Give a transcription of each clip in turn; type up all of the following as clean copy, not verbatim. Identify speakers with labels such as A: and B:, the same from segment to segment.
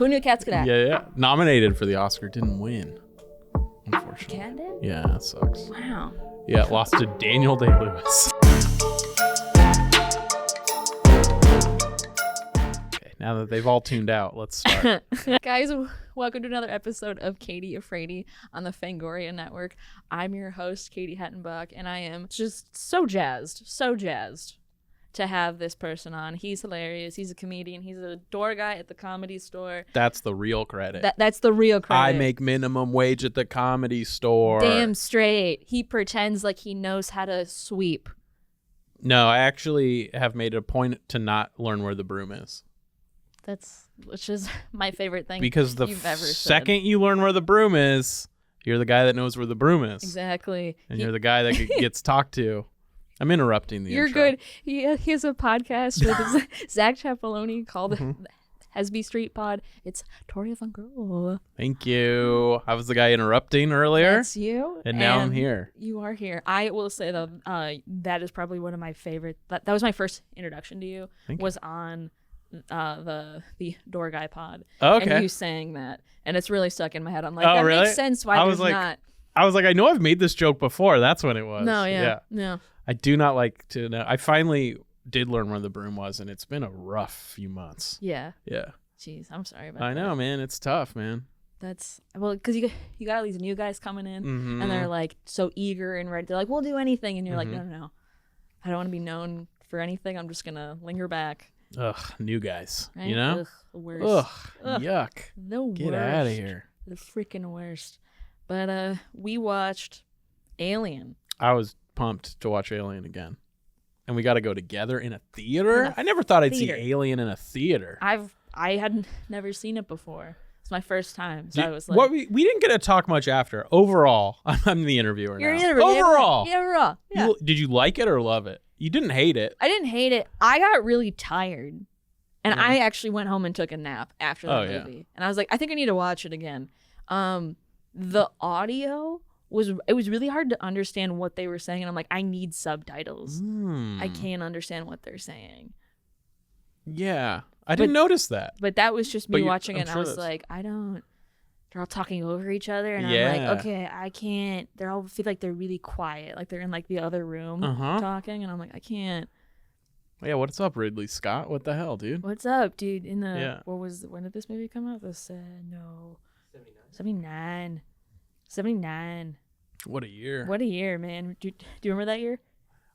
A: Who knew cats could act?
B: Yeah. Nominated for the Oscar, didn't win. Unfortunately.
A: Cat did?
B: Yeah, that sucks.
A: Wow.
B: Yeah, lost to Daniel Day-Lewis. Okay, now that they've all tuned out, let's start.
A: Guys, welcome to another episode of Katie Afraidy on the Fangoria Network. I'm your host, Katie Hettenbach, and I am just so jazzed to have this person on. He's hilarious. He's a comedian. He's a door guy at the Comedy Store.
B: That's the real credit.
A: That's the real credit.
B: I make minimum wage at the Comedy Store.
A: Damn straight. He pretends like he knows how to sweep.
B: No, I actually have made it a point to not learn where the broom is.
A: Which is my favorite thing
B: because the
A: you've ever said.
B: Second you learn where the broom is, you're the guy that knows where the broom is.
A: Exactly.
B: And you're the guy that gets talked to. I'm interrupting the
A: You're
B: intro.
A: good. He has a podcast with Zach Chapeloni called Hesby Street Pod. It's Torio Van Grol.
B: Thank you. I was the guy interrupting earlier.
A: That's you.
B: And now I'm here.
A: You are here. I will say, though, that is probably one of my favorite. That was my first introduction to you. Was on the Door Guy Pod.
B: Oh, okay.
A: And you saying that. And it's really stuck in my head. I'm like,
B: oh,
A: that
B: really?
A: makes sense why there's not.
B: I was like, I know I've made this joke before. That's when it was.
A: No, yeah.
B: I do not like to know. I finally did learn where the broom was, and it's been a rough few months.
A: Yeah.
B: Yeah.
A: Jeez, I'm sorry about that.
B: I know, man. It's tough, man.
A: That's because you got all these new guys coming in, and they're like so eager and ready. They're like, we'll do anything, and you're like, no. I don't want to be known for anything. I'm just gonna linger back.
B: Ugh, new guys.
A: Right?
B: You know?
A: Ugh, the worst.
B: Ugh, yuck.
A: The worst.
B: Get out of here.
A: The freaking worst. But we watched Alien.
B: I was pumped to watch Alien again. And we got to go together in a theater? I never thought I'd see Alien in a theater.
A: I had never seen it before. It's my first time. So I was like,
B: we didn't get to talk much after. Overall, I'm the interviewer
A: you're
B: now.
A: the interviewer.
B: Overall.
A: Yeah, overall. Yeah.
B: Did you like it or love it? You didn't hate it.
A: I didn't hate it. I got really tired. And I actually went home and took a nap after the movie. Yeah. And I was like, I think I need to watch it again. The audio was really hard to understand what they were saying, and I'm like, I need subtitles. I can't understand what they're saying.
B: Yeah, I didn't notice that.
A: But that was just me watching it, and I was like, they're all talking over each other, and I'm like, okay, I can't. They all feel like they're really quiet, like they're in like the other room talking, and I'm like, I can't.
B: Yeah, what's up, Ridley Scott? What the hell, dude?
A: What's up, dude? When did this movie come out? 79.
B: What a year.
A: What a year, man. Do you remember that year?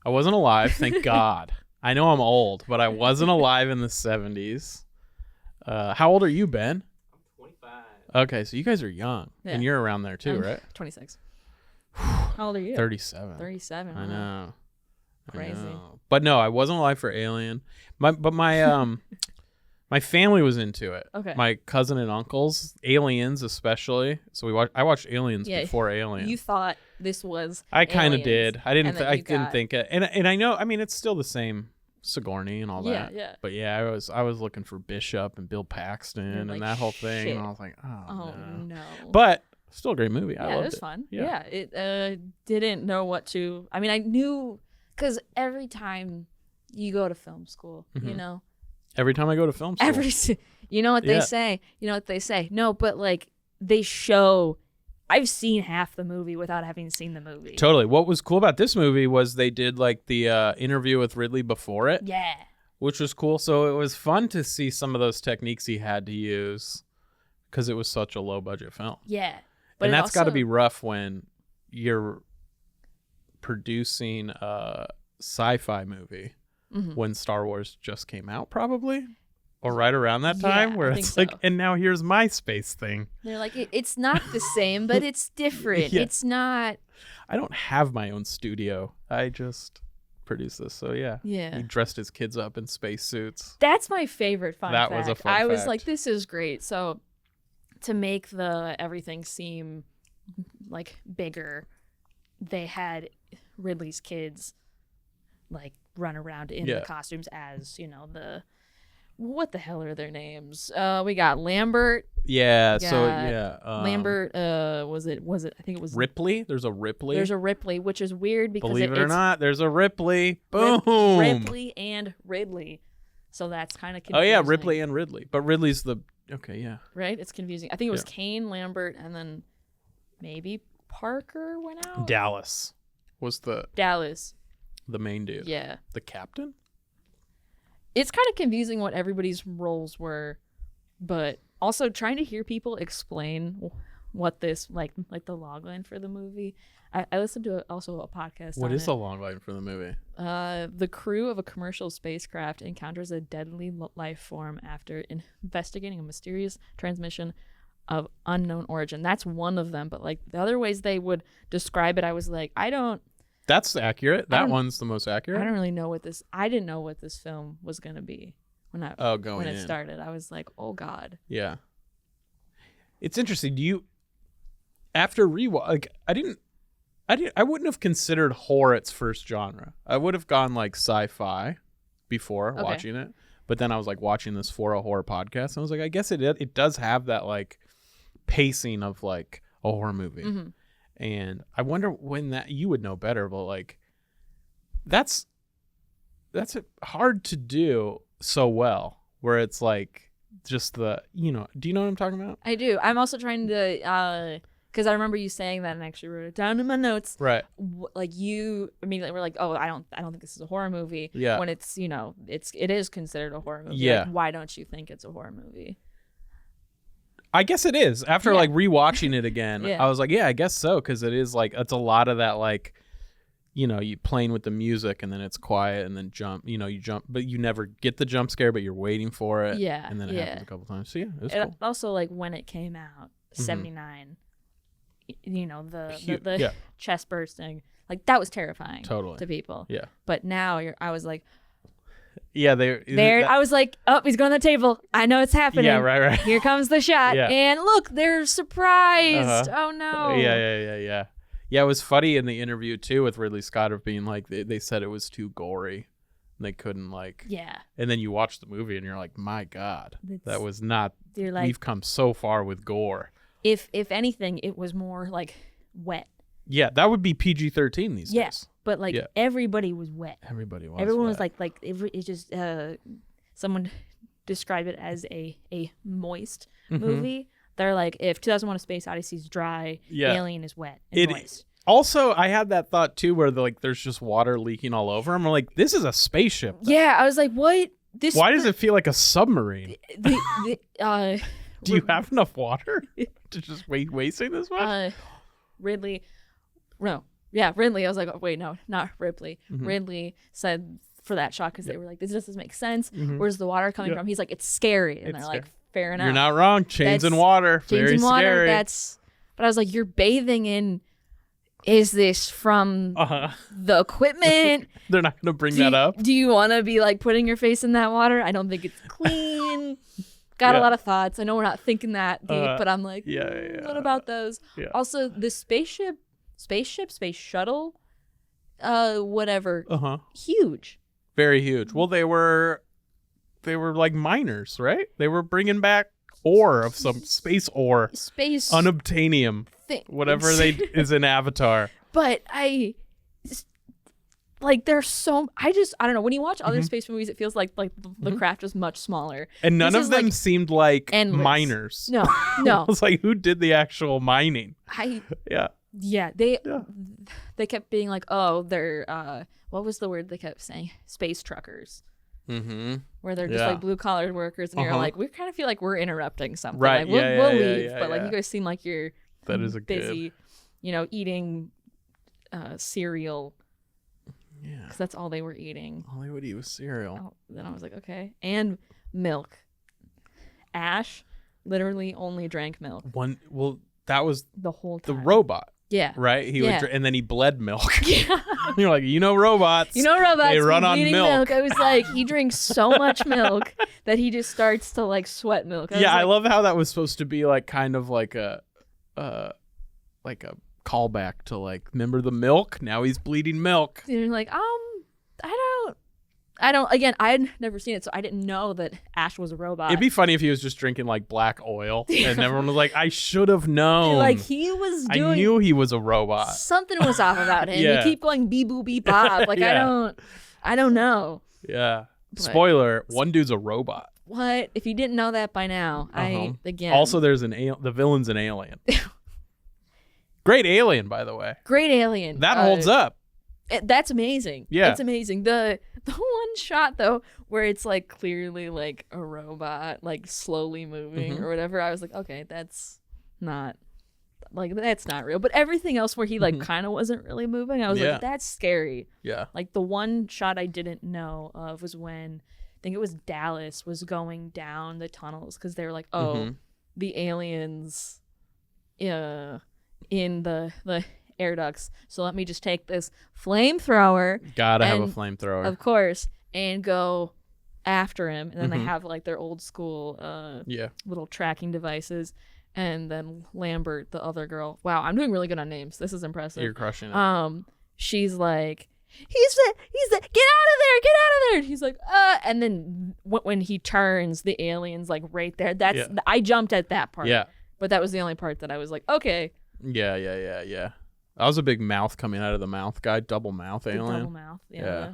B: I wasn't alive, thank God. I know I'm old, but I wasn't alive in the 70s. How old are you, Ben?
C: I'm 25.
B: Okay, so you guys are young. Yeah. And you're around there too, right?
A: 26. How old are you?
B: 37.
A: 37.
B: I know.
A: Crazy.
B: I know. But no, I wasn't alive for Alien. My my family was into it.
A: Okay.
B: My cousin and uncles, Aliens especially. So I watched Aliens before Alien.
A: You thought this was
B: I kind of did. I didn't
A: didn't
B: think it. And I know, I mean, it's still the same Sigourney and all that.
A: Yeah.
B: But yeah, I was looking for Bishop and Bill Paxton and that whole thing,
A: shit.
B: and I was like, oh no.
A: no.
B: But still a great movie. I loved
A: it was fun.
B: Yeah.
A: It didn't know what to. I mean, I knew because every time you go to film school, you know.
B: Every time I go to film school.
A: You know what they say. You know what they say. No, but like they show. I've seen half the movie without having seen the movie.
B: Totally. What was cool about this movie was they did like the interview with Ridley before it.
A: Yeah.
B: Which was cool. So it was fun to see some of those techniques he had to use because it was such a low budget film.
A: Yeah.
B: And that's got to be rough when you're producing a sci-fi movie when Star Wars just came out, probably. Or right around that time, where it's like, and now here's my space thing.
A: They're like, it's not the same, but it's different. Yeah. It's not.
B: I don't have my own studio. I just produce this. So yeah. He dressed his kids up in space suits.
A: That's my favorite fun fact.
B: That was a fun fact.
A: I was like, this is great. So to make everything seem like bigger, they had Ridley's kids like run around in the costumes as, what the hell are their names? We got Lambert.
B: Yeah.
A: Lambert. Was it? I think it was
B: Ripley. There's a Ripley.
A: There's a Ripley, which is weird because
B: believe it or not, there's a Ripley. Boom.
A: Ripley and Ridley. So that's kind of confusing.
B: Oh yeah, Ripley and Ridley. But Ridley's the Okay, yeah.
A: Right? It's confusing. I think it was Kane, Lambert, and then maybe Parker went out.
B: Dallas was the main dude.
A: Yeah.
B: The captain?
A: It's kind of confusing what everybody's roles were, but also trying to hear people explain what this like the logline for the movie. I listened to also a podcast.
B: What is the logline for the movie?
A: The crew of a commercial spacecraft encounters a deadly life form after investigating a mysterious transmission of unknown origin. That's one of them, but like the other ways they would describe it, I was like,
B: That's accurate. That one's the most accurate.
A: I don't really know I didn't know what this film was gonna be when it started. I was like, oh God.
B: Yeah. It's interesting. Do you after rewatch? Like, I wouldn't have considered horror its first genre. I would have gone like sci-fi before watching it, but then I was like watching this for a horror podcast, and I was like, I guess it does have that like pacing of like a horror movie.
A: Mm-hmm.
B: And I wonder when that you would know better, but like that's hard to do so well, where it's like just the do you know what I'm talking about?
A: I do. I'm also trying to because I remember you saying that and actually wrote it down in my notes.
B: Right.
A: Like you immediately were like, oh, I don't think this is a horror movie.
B: Yeah.
A: When it's it is considered a horror movie.
B: Yeah.
A: Like, why don't you think it's a horror movie?
B: I guess it is. After like rewatching it again,
A: Yeah.
B: I was like, yeah, I guess so, because it is like it's a lot of that like, you playing with the music and then it's quiet and then you jump, but you never get the jump scare, but you're waiting for it.
A: Yeah.
B: And then it happens a couple times. So yeah, it was cool.
A: Also, like when it came out, 79. The chest bursting, like that was terrifying to people.
B: Yeah.
A: But now I was like,
B: yeah,
A: I was like, oh, he's going to the table. I know it's happening.
B: Yeah, right.
A: Here comes the shot.
B: Yeah.
A: And look, they're surprised. Oh no.
B: Yeah. Yeah, it was funny in the interview too with Ridley Scott of being like they said it was too gory. And they couldn't like.
A: Yeah.
B: And then you watch the movie and you're like, my God, that was not.
A: You're like,
B: we've come so far with gore.
A: If anything, it was more like wet.
B: Yeah, that would be PG-13 these days.
A: But like everybody was wet.
B: Everyone
A: was like it just someone described it as a moist movie. They're like, if 2001: A Space Odyssey is dry, Alien is wet and moist.
B: Also, I had that thought too, where there's just water leaking all over. I'm like, this is a spaceship. Though.
A: Yeah, I was like, what?
B: Why does it feel like a submarine? Do you have enough water to just wasting this much?
A: Ridley. I was like, oh, wait, no, not Ripley.
B: Mm-hmm.
A: Ridley said for that shot, because they were like, this doesn't make sense. Mm-hmm. Where's the water coming from? He's like, it's scary. And they're like, fair enough.
B: You're not wrong. Chains and water. Very scary.
A: But I was like, you're bathing in. Is this from the equipment?
B: They're not going to bring that up.
A: Do you want to be like putting your face in that water? I don't think it's clean. Got a lot of thoughts. I know we're not thinking that deep, but I'm like, what about those?
B: Yeah.
A: Also, the space shuttle, whatever. Huge.
B: Very huge. Well, they were like miners, right? They were bringing back ore of some space unobtainium, whatever is in Avatar.
A: But there's so I don't know, when you watch other space movies, it feels like the craft is much smaller,
B: and none of them seemed like endless. Miners.
A: No
B: I was like, who did the actual mining?
A: They kept being like, oh, they're what was the word they kept saying? Space truckers. Mm-hmm. Where they're just like blue collar workers, and you're like, we kind of feel like we're interrupting something.
B: Right?
A: Like, we'll leave, but like you guys seem like you're busy, eating cereal. Yeah, because that's all they were eating.
B: All they would eat was cereal.
A: Oh, then I was like, okay, and milk. Ash literally only drank milk.
B: That was
A: the whole time.
B: The robot.
A: Yeah.
B: Right? He would and then he bled milk. Yeah. You're like, robots. They run on milk.
A: I was like, he drinks so much milk that he just starts to like sweat milk.
B: I love how that was supposed to be like kind of like a callback to like, remember the milk? Now he's bleeding milk.
A: And you're like, I don't. Again, I had never seen it, so I didn't know that Ash was a robot.
B: It'd be funny if he was just drinking like black oil, and everyone was like, "I should have known."
A: Like he was doing.
B: I knew he was a robot.
A: Something was off about him. You keep going beep boop beep bop. Like I don't know.
B: Yeah. But, spoiler: one dude's a robot.
A: what? If you didn't know that by now, again.
B: Also, there's the villain's an alien. Great alien, by the way.
A: Great alien.
B: That holds up.
A: That's amazing.
B: Yeah.
A: It's amazing. The one shot though where it's like clearly like a robot like slowly moving or whatever, I was like, okay, that's not real. But everything else where he like kind of wasn't really moving, I was like, that's scary.
B: Yeah.
A: Like the one shot I didn't know of was when I think it was Dallas was going down the tunnels because they were like, oh, the aliens in the air ducts, so let me just take this flamethrower,
B: gotta have a flamethrower,
A: of course, and go after him. And then they have like their old school little tracking devices. And then Lambert, the other girl, wow, I'm doing really good on names, this is impressive.
B: You're crushing it.
A: She's like, he's the get out of there, and he's like, and then when he turns, the alien's like right there. I jumped at that part, but that was the only part that I was like, okay.
B: Yeah. That was a big mouth coming out of the mouth guy. Double mouth alien.
A: Double mouth, yeah.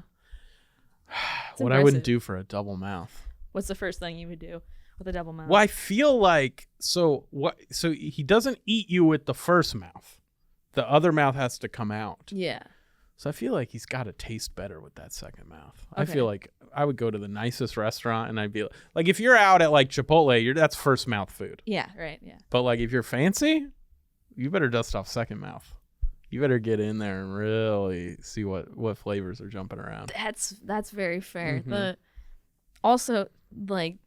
B: What I wouldn't do for a double mouth.
A: What's the first thing you would do with a double mouth?
B: Well, I feel like so he doesn't eat you with the first mouth. The other mouth has to come out.
A: Yeah.
B: So I feel like he's got to taste better with that second mouth.
A: Okay.
B: I feel like I would go to the nicest restaurant and I'd be like, if you're out at like Chipotle, that's first mouth food.
A: Yeah, right, yeah.
B: But like if you're fancy, you better dust off second mouth. You better get in there and really see what flavors are jumping around.
A: That's very fair. Also, like,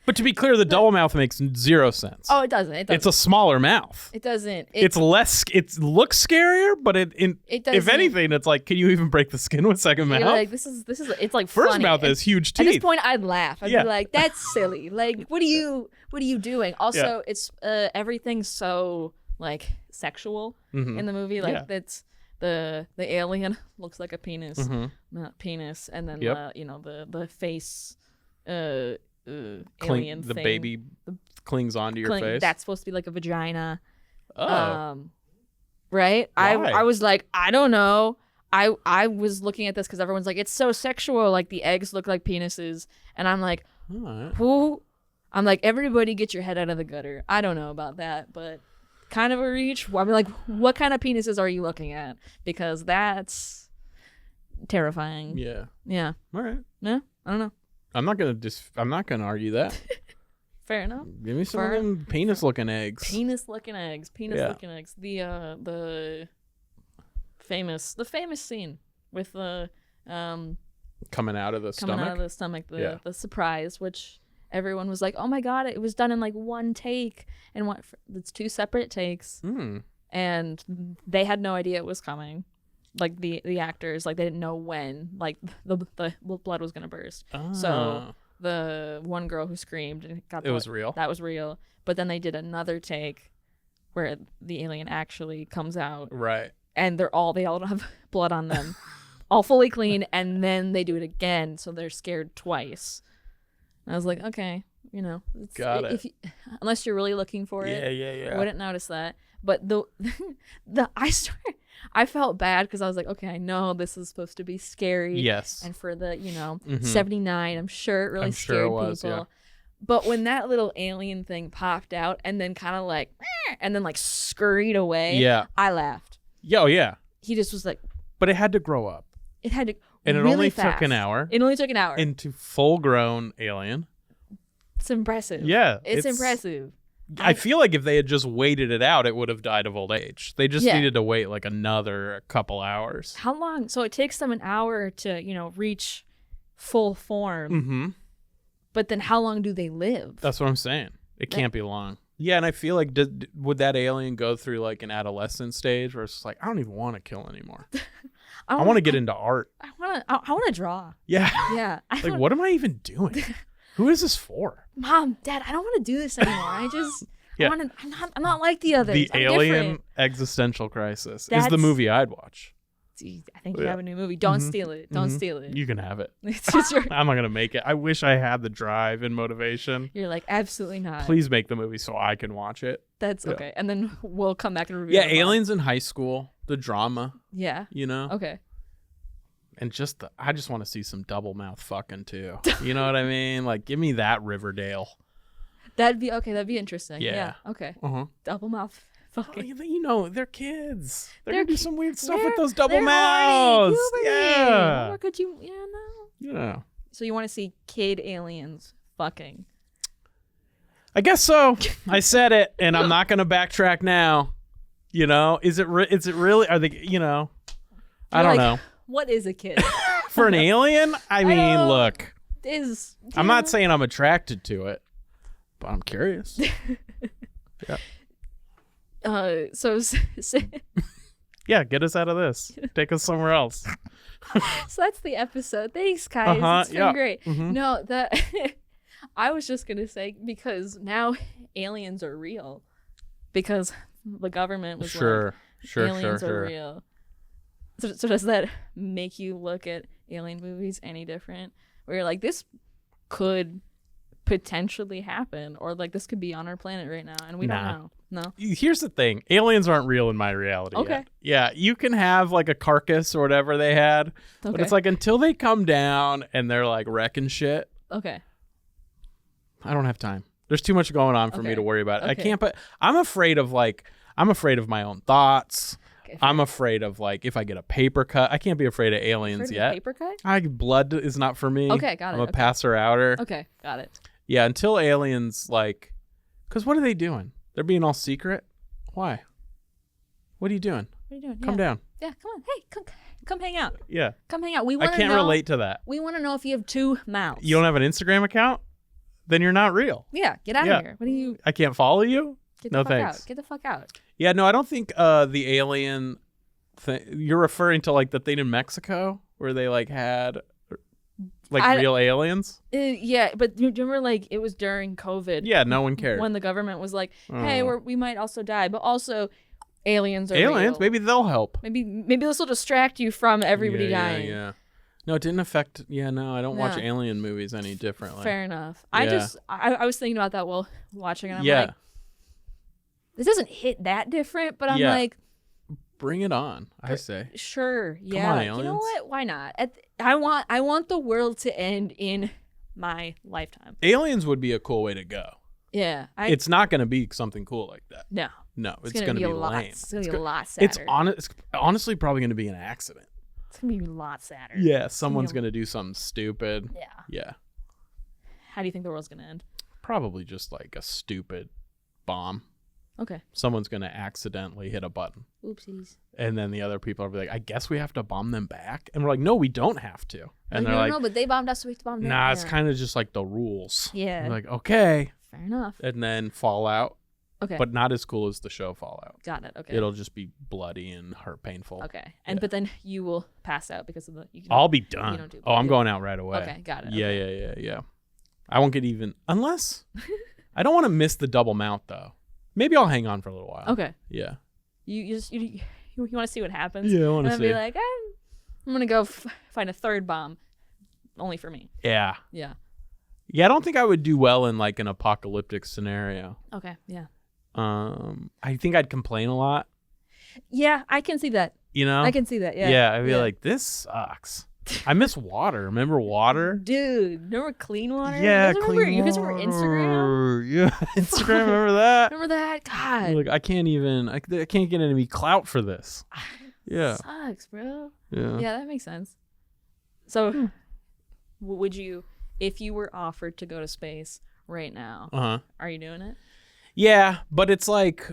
B: but to be clear, the double mouth makes zero sense.
A: Oh, it doesn't.
B: It's a smaller mouth.
A: It doesn't.
B: It's less. It looks scarier, but it
A: doesn't.
B: If anything, it's like, can you even break the skin with second mouth?
A: Like this is. It's like
B: first
A: funny.
B: mouth has huge teeth.
A: At this point, I'd laugh. I'd be like, "That's silly. Like, what are you doing?" Also, it's everything's so like sexual in the movie. Like that's the alien looks like a penis, not penis, and then the face. Alien
B: the
A: thing.
B: baby clings onto your face.
A: That's supposed to be like a vagina.
B: Oh.
A: Right?
B: Why?
A: I was like, I don't know. I was looking at this because everyone's like, it's so sexual. Like the eggs look like penises. And I'm like, who? I'm like, everybody get your head out of the gutter. I don't know about that, but kind of a reach. I'm like, what kind of penises are you looking at? Because that's terrifying.
B: Yeah.
A: Yeah.
B: All right.
A: Yeah. I don't know.
B: I'm not gonna argue that.
A: Fair enough.
B: Give me some of them penis-looking eggs.
A: Penis-looking eggs. Penis-looking eggs. The famous scene with the
B: coming out of the stomach.
A: Coming out of the stomach. The surprise, which everyone was like, "Oh my god! It was done in like one take." And it's two separate takes. And they had no idea it was coming. Like the actors, like they didn't know when like the blood was gonna burst. So the one girl who screamed and got
B: was real.
A: That was real. But then they did another take where the alien actually comes out.
B: Right.
A: And they all don't have blood on them, all fully clean. And then they do it again, so they're scared twice. And I was like, okay,
B: got it.
A: Unless you're really looking for it,
B: yeah.
A: I wouldn't notice that. But I felt bad because I was like, okay, I know this is supposed to be scary.
B: Yes.
A: And for the, 79, I'm sure it really scared people.
B: Yeah.
A: But when that little alien thing popped out and then kind of like, and then like scurried away, I laughed.
B: Yeah.
A: He just was like.
B: But it had to grow up.
A: It had to.
B: And
A: really
B: it only
A: fast.
B: took an hour.
A: It only took an hour.
B: Into full-grown alien.
A: It's impressive.
B: Yeah.
A: It's impressive.
B: I feel like if they had just waited it out, it would have died of old age. They just needed to wait like another couple hours.
A: How long? So it takes them an hour to, reach full form.
B: Mm-hmm.
A: But then how long do they live?
B: That's what I'm saying. It can't be long. Yeah, and I feel like would that alien go through like an adolescent stage where it's like, I don't even want to kill anymore. I want to get into art.
A: I want to draw.
B: Yeah.
A: Yeah.
B: Like, what am I even doing? Who is this for?
A: Mom, Dad, I don't want to do this anymore. I'm not like the others.
B: The
A: I'm
B: Alien
A: different.
B: Existential Crisis is the movie I'd watch.
A: I think you have a new movie. Don't steal it. Don't steal it.
B: You can have it.
A: It's just
B: I'm not going to make it. I wish I had the drive and motivation.
A: You're like, absolutely not.
B: Please make the movie so I can watch it.
A: That's okay. And then we'll come back and review it.
B: Yeah, Aliens in high school, the drama.
A: Yeah.
B: Okay. And I just want to see some double mouth fucking too. You know what I mean? Like, give me that Riverdale.
A: That'd be okay. That'd be interesting.
B: Yeah.
A: Okay.
B: Uh-huh.
A: Double mouth fucking.
B: You know, they're kids. They're
A: They're
B: gonna do some weird stuff with
A: they're-
B: those double
A: they're
B: mouths.
A: already puberty.
B: Yeah.
A: What more could you? Yeah, no.
B: Yeah.
A: So you want to see kid aliens fucking?
B: I guess so. I said it, and I'm not gonna backtrack now. You know, is it really? Are they? You know, I don't know.
A: What is a kid?
B: For an alien, I mean,
A: know.
B: look. I'm not
A: saying.
B: saying I'm attracted to it, but I'm curious. Yeah.
A: So
B: Yeah, get us out of this. Take us somewhere else.
A: that's the episode. Thanks, guys. It's been great.
B: Mhm.
A: No, that I was just gonna say because now aliens are real because the government was like, aliens are real. So does that make you look at alien movies any different? Where you're like, this could potentially happen, or like this could be on our planet right now, and we don't know. No.
B: Here's the thing: aliens aren't real in my reality.
A: Okay.
B: Yet. Yeah, you can have like a carcass or whatever they had, but it's like until they come down and they're like wrecking shit.
A: Okay.
B: I don't have time. There's too much going on for me to worry about. I can't. But I'm afraid of my own thoughts.
A: Okay,
B: I'm afraid of like if I get a paper cut. I can't be afraid of aliens yet.
A: Paper cut?
B: Blood is not for me.
A: Okay, got it.
B: I'm a passer outer.
A: Okay, got it.
B: Yeah, until aliens like, because what are they doing? They're being all secret. Why? What are you doing?
A: What are you doing?
B: Come down.
A: Yeah, come on. Hey, come hang out.
B: Yeah.
A: Come hang out. We
B: I
A: want to
B: can't
A: know.
B: relate to that.
A: We want to know if you have two mouths.
B: You don't have an Instagram account? Then you're not real.
A: Yeah, get out of here. What are you?
B: I can't follow you?
A: Get the
B: No
A: fuck
B: thanks.
A: out. Get the fuck out.
B: Yeah, no, I don't think the alien thing. You're referring to like the thing in Mexico where they like had like real aliens?
A: Yeah, but do you remember like it was during COVID?
B: Yeah, no one cared.
A: When the government was like, "Hey, we might also die, but also aliens are
B: aliens.
A: real.
B: Maybe they'll help.
A: Maybe this will distract you from everybody dying."
B: Yeah. No, it didn't affect. Yeah, no, I don't watch alien movies any differently.
A: Fair enough.
B: Yeah.
A: I was thinking about that while watching, and I'm
B: Yeah.
A: like, this doesn't hit that different, but I'm
B: Yeah.
A: like,
B: bring it on. I say.
A: sure, yeah.
B: on,
A: You know
B: aliens.
A: what? Why not? I want the world to end in my lifetime.
B: Aliens would be a cool way to go.
A: Yeah,
B: It's not going to be something cool like that.
A: no.
B: No, it's
A: gonna
B: going to be
A: a lot.
B: lame.
A: It's gonna be a lot sadder.
B: It's honestly probably going to be an accident.
A: It's gonna be a lot sadder.
B: Yeah, someone's going to do something stupid.
A: Yeah.
B: Yeah.
A: How do you think the world's gonna end?
B: Probably just like a stupid bomb.
A: Okay.
B: Someone's going to accidentally hit a button.
A: Oopsies.
B: And then the other people will be like, I guess we have to bomb them back. And we're like, no, we don't have to. And they're like,
A: no, but they bombed us, so we have to bomb them.
B: nah,
A: Yeah.
B: it's kind of just like the rules.
A: Yeah.
B: We're like, okay.
A: Fair enough.
B: And then Fallout.
A: Okay.
B: But not as cool as the show Fallout.
A: Got it. Okay.
B: It'll just be bloody and painful.
A: Okay. And but then you will pass out because of the.
B: I'll be done.
A: don't do
B: I'm going out right away.
A: Okay, got it.
B: Yeah,
A: Okay.
B: yeah. I won't get even unless I don't want to miss the double mount though. Maybe I'll hang on for a little while.
A: Okay.
B: Yeah.
A: You want to see what happens.
B: Yeah, I want to
A: and
B: see.
A: then be like, I'm gonna go find a third bomb, only for me.
B: Yeah.
A: Yeah.
B: Yeah, I don't think I would do well in like an apocalyptic scenario.
A: Okay. Yeah.
B: I think I'd complain a lot.
A: Yeah, I can see that.
B: You know?
A: I can see that. Yeah.
B: Yeah, I'd be like, this sucks. I miss water. Remember water?
A: Dude, remember clean water?
B: Yeah,
A: you guys remember Instagram?
B: Yeah, Instagram. Remember that?
A: Remember that? God.
B: Like I can't get any clout for this. Yeah.
A: Sucks, bro.
B: Yeah.
A: Yeah, that makes sense. So, would you, if you were offered to go to space right now, are you doing it?
B: Yeah, but it's like,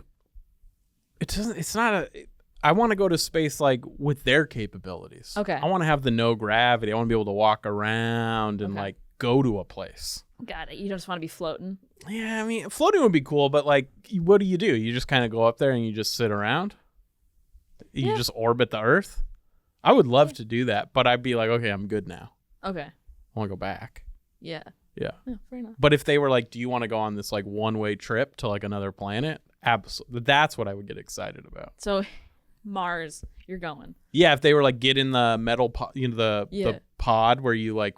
B: I want to go to space like with their capabilities.
A: Okay.
B: I want to have the no gravity. I want to be able to walk around and like go to a place.
A: Got it. You just want to be floating?
B: Yeah, I mean, floating would be cool, but like, what do? You just kind of go up there and you just sit around? You just orbit the Earth? I would love to do that, but I'd be like, okay, I'm good now.
A: Okay.
B: I want to go back.
A: Yeah.
B: Yeah.
A: Fair enough.
B: But if they were like, do you want to go on this like one-way trip to like another planet? Absolutely. That's what I would get excited about.
A: So, Mars, you're going.
B: Yeah, if they were like, get in the metal pod, the pod where you like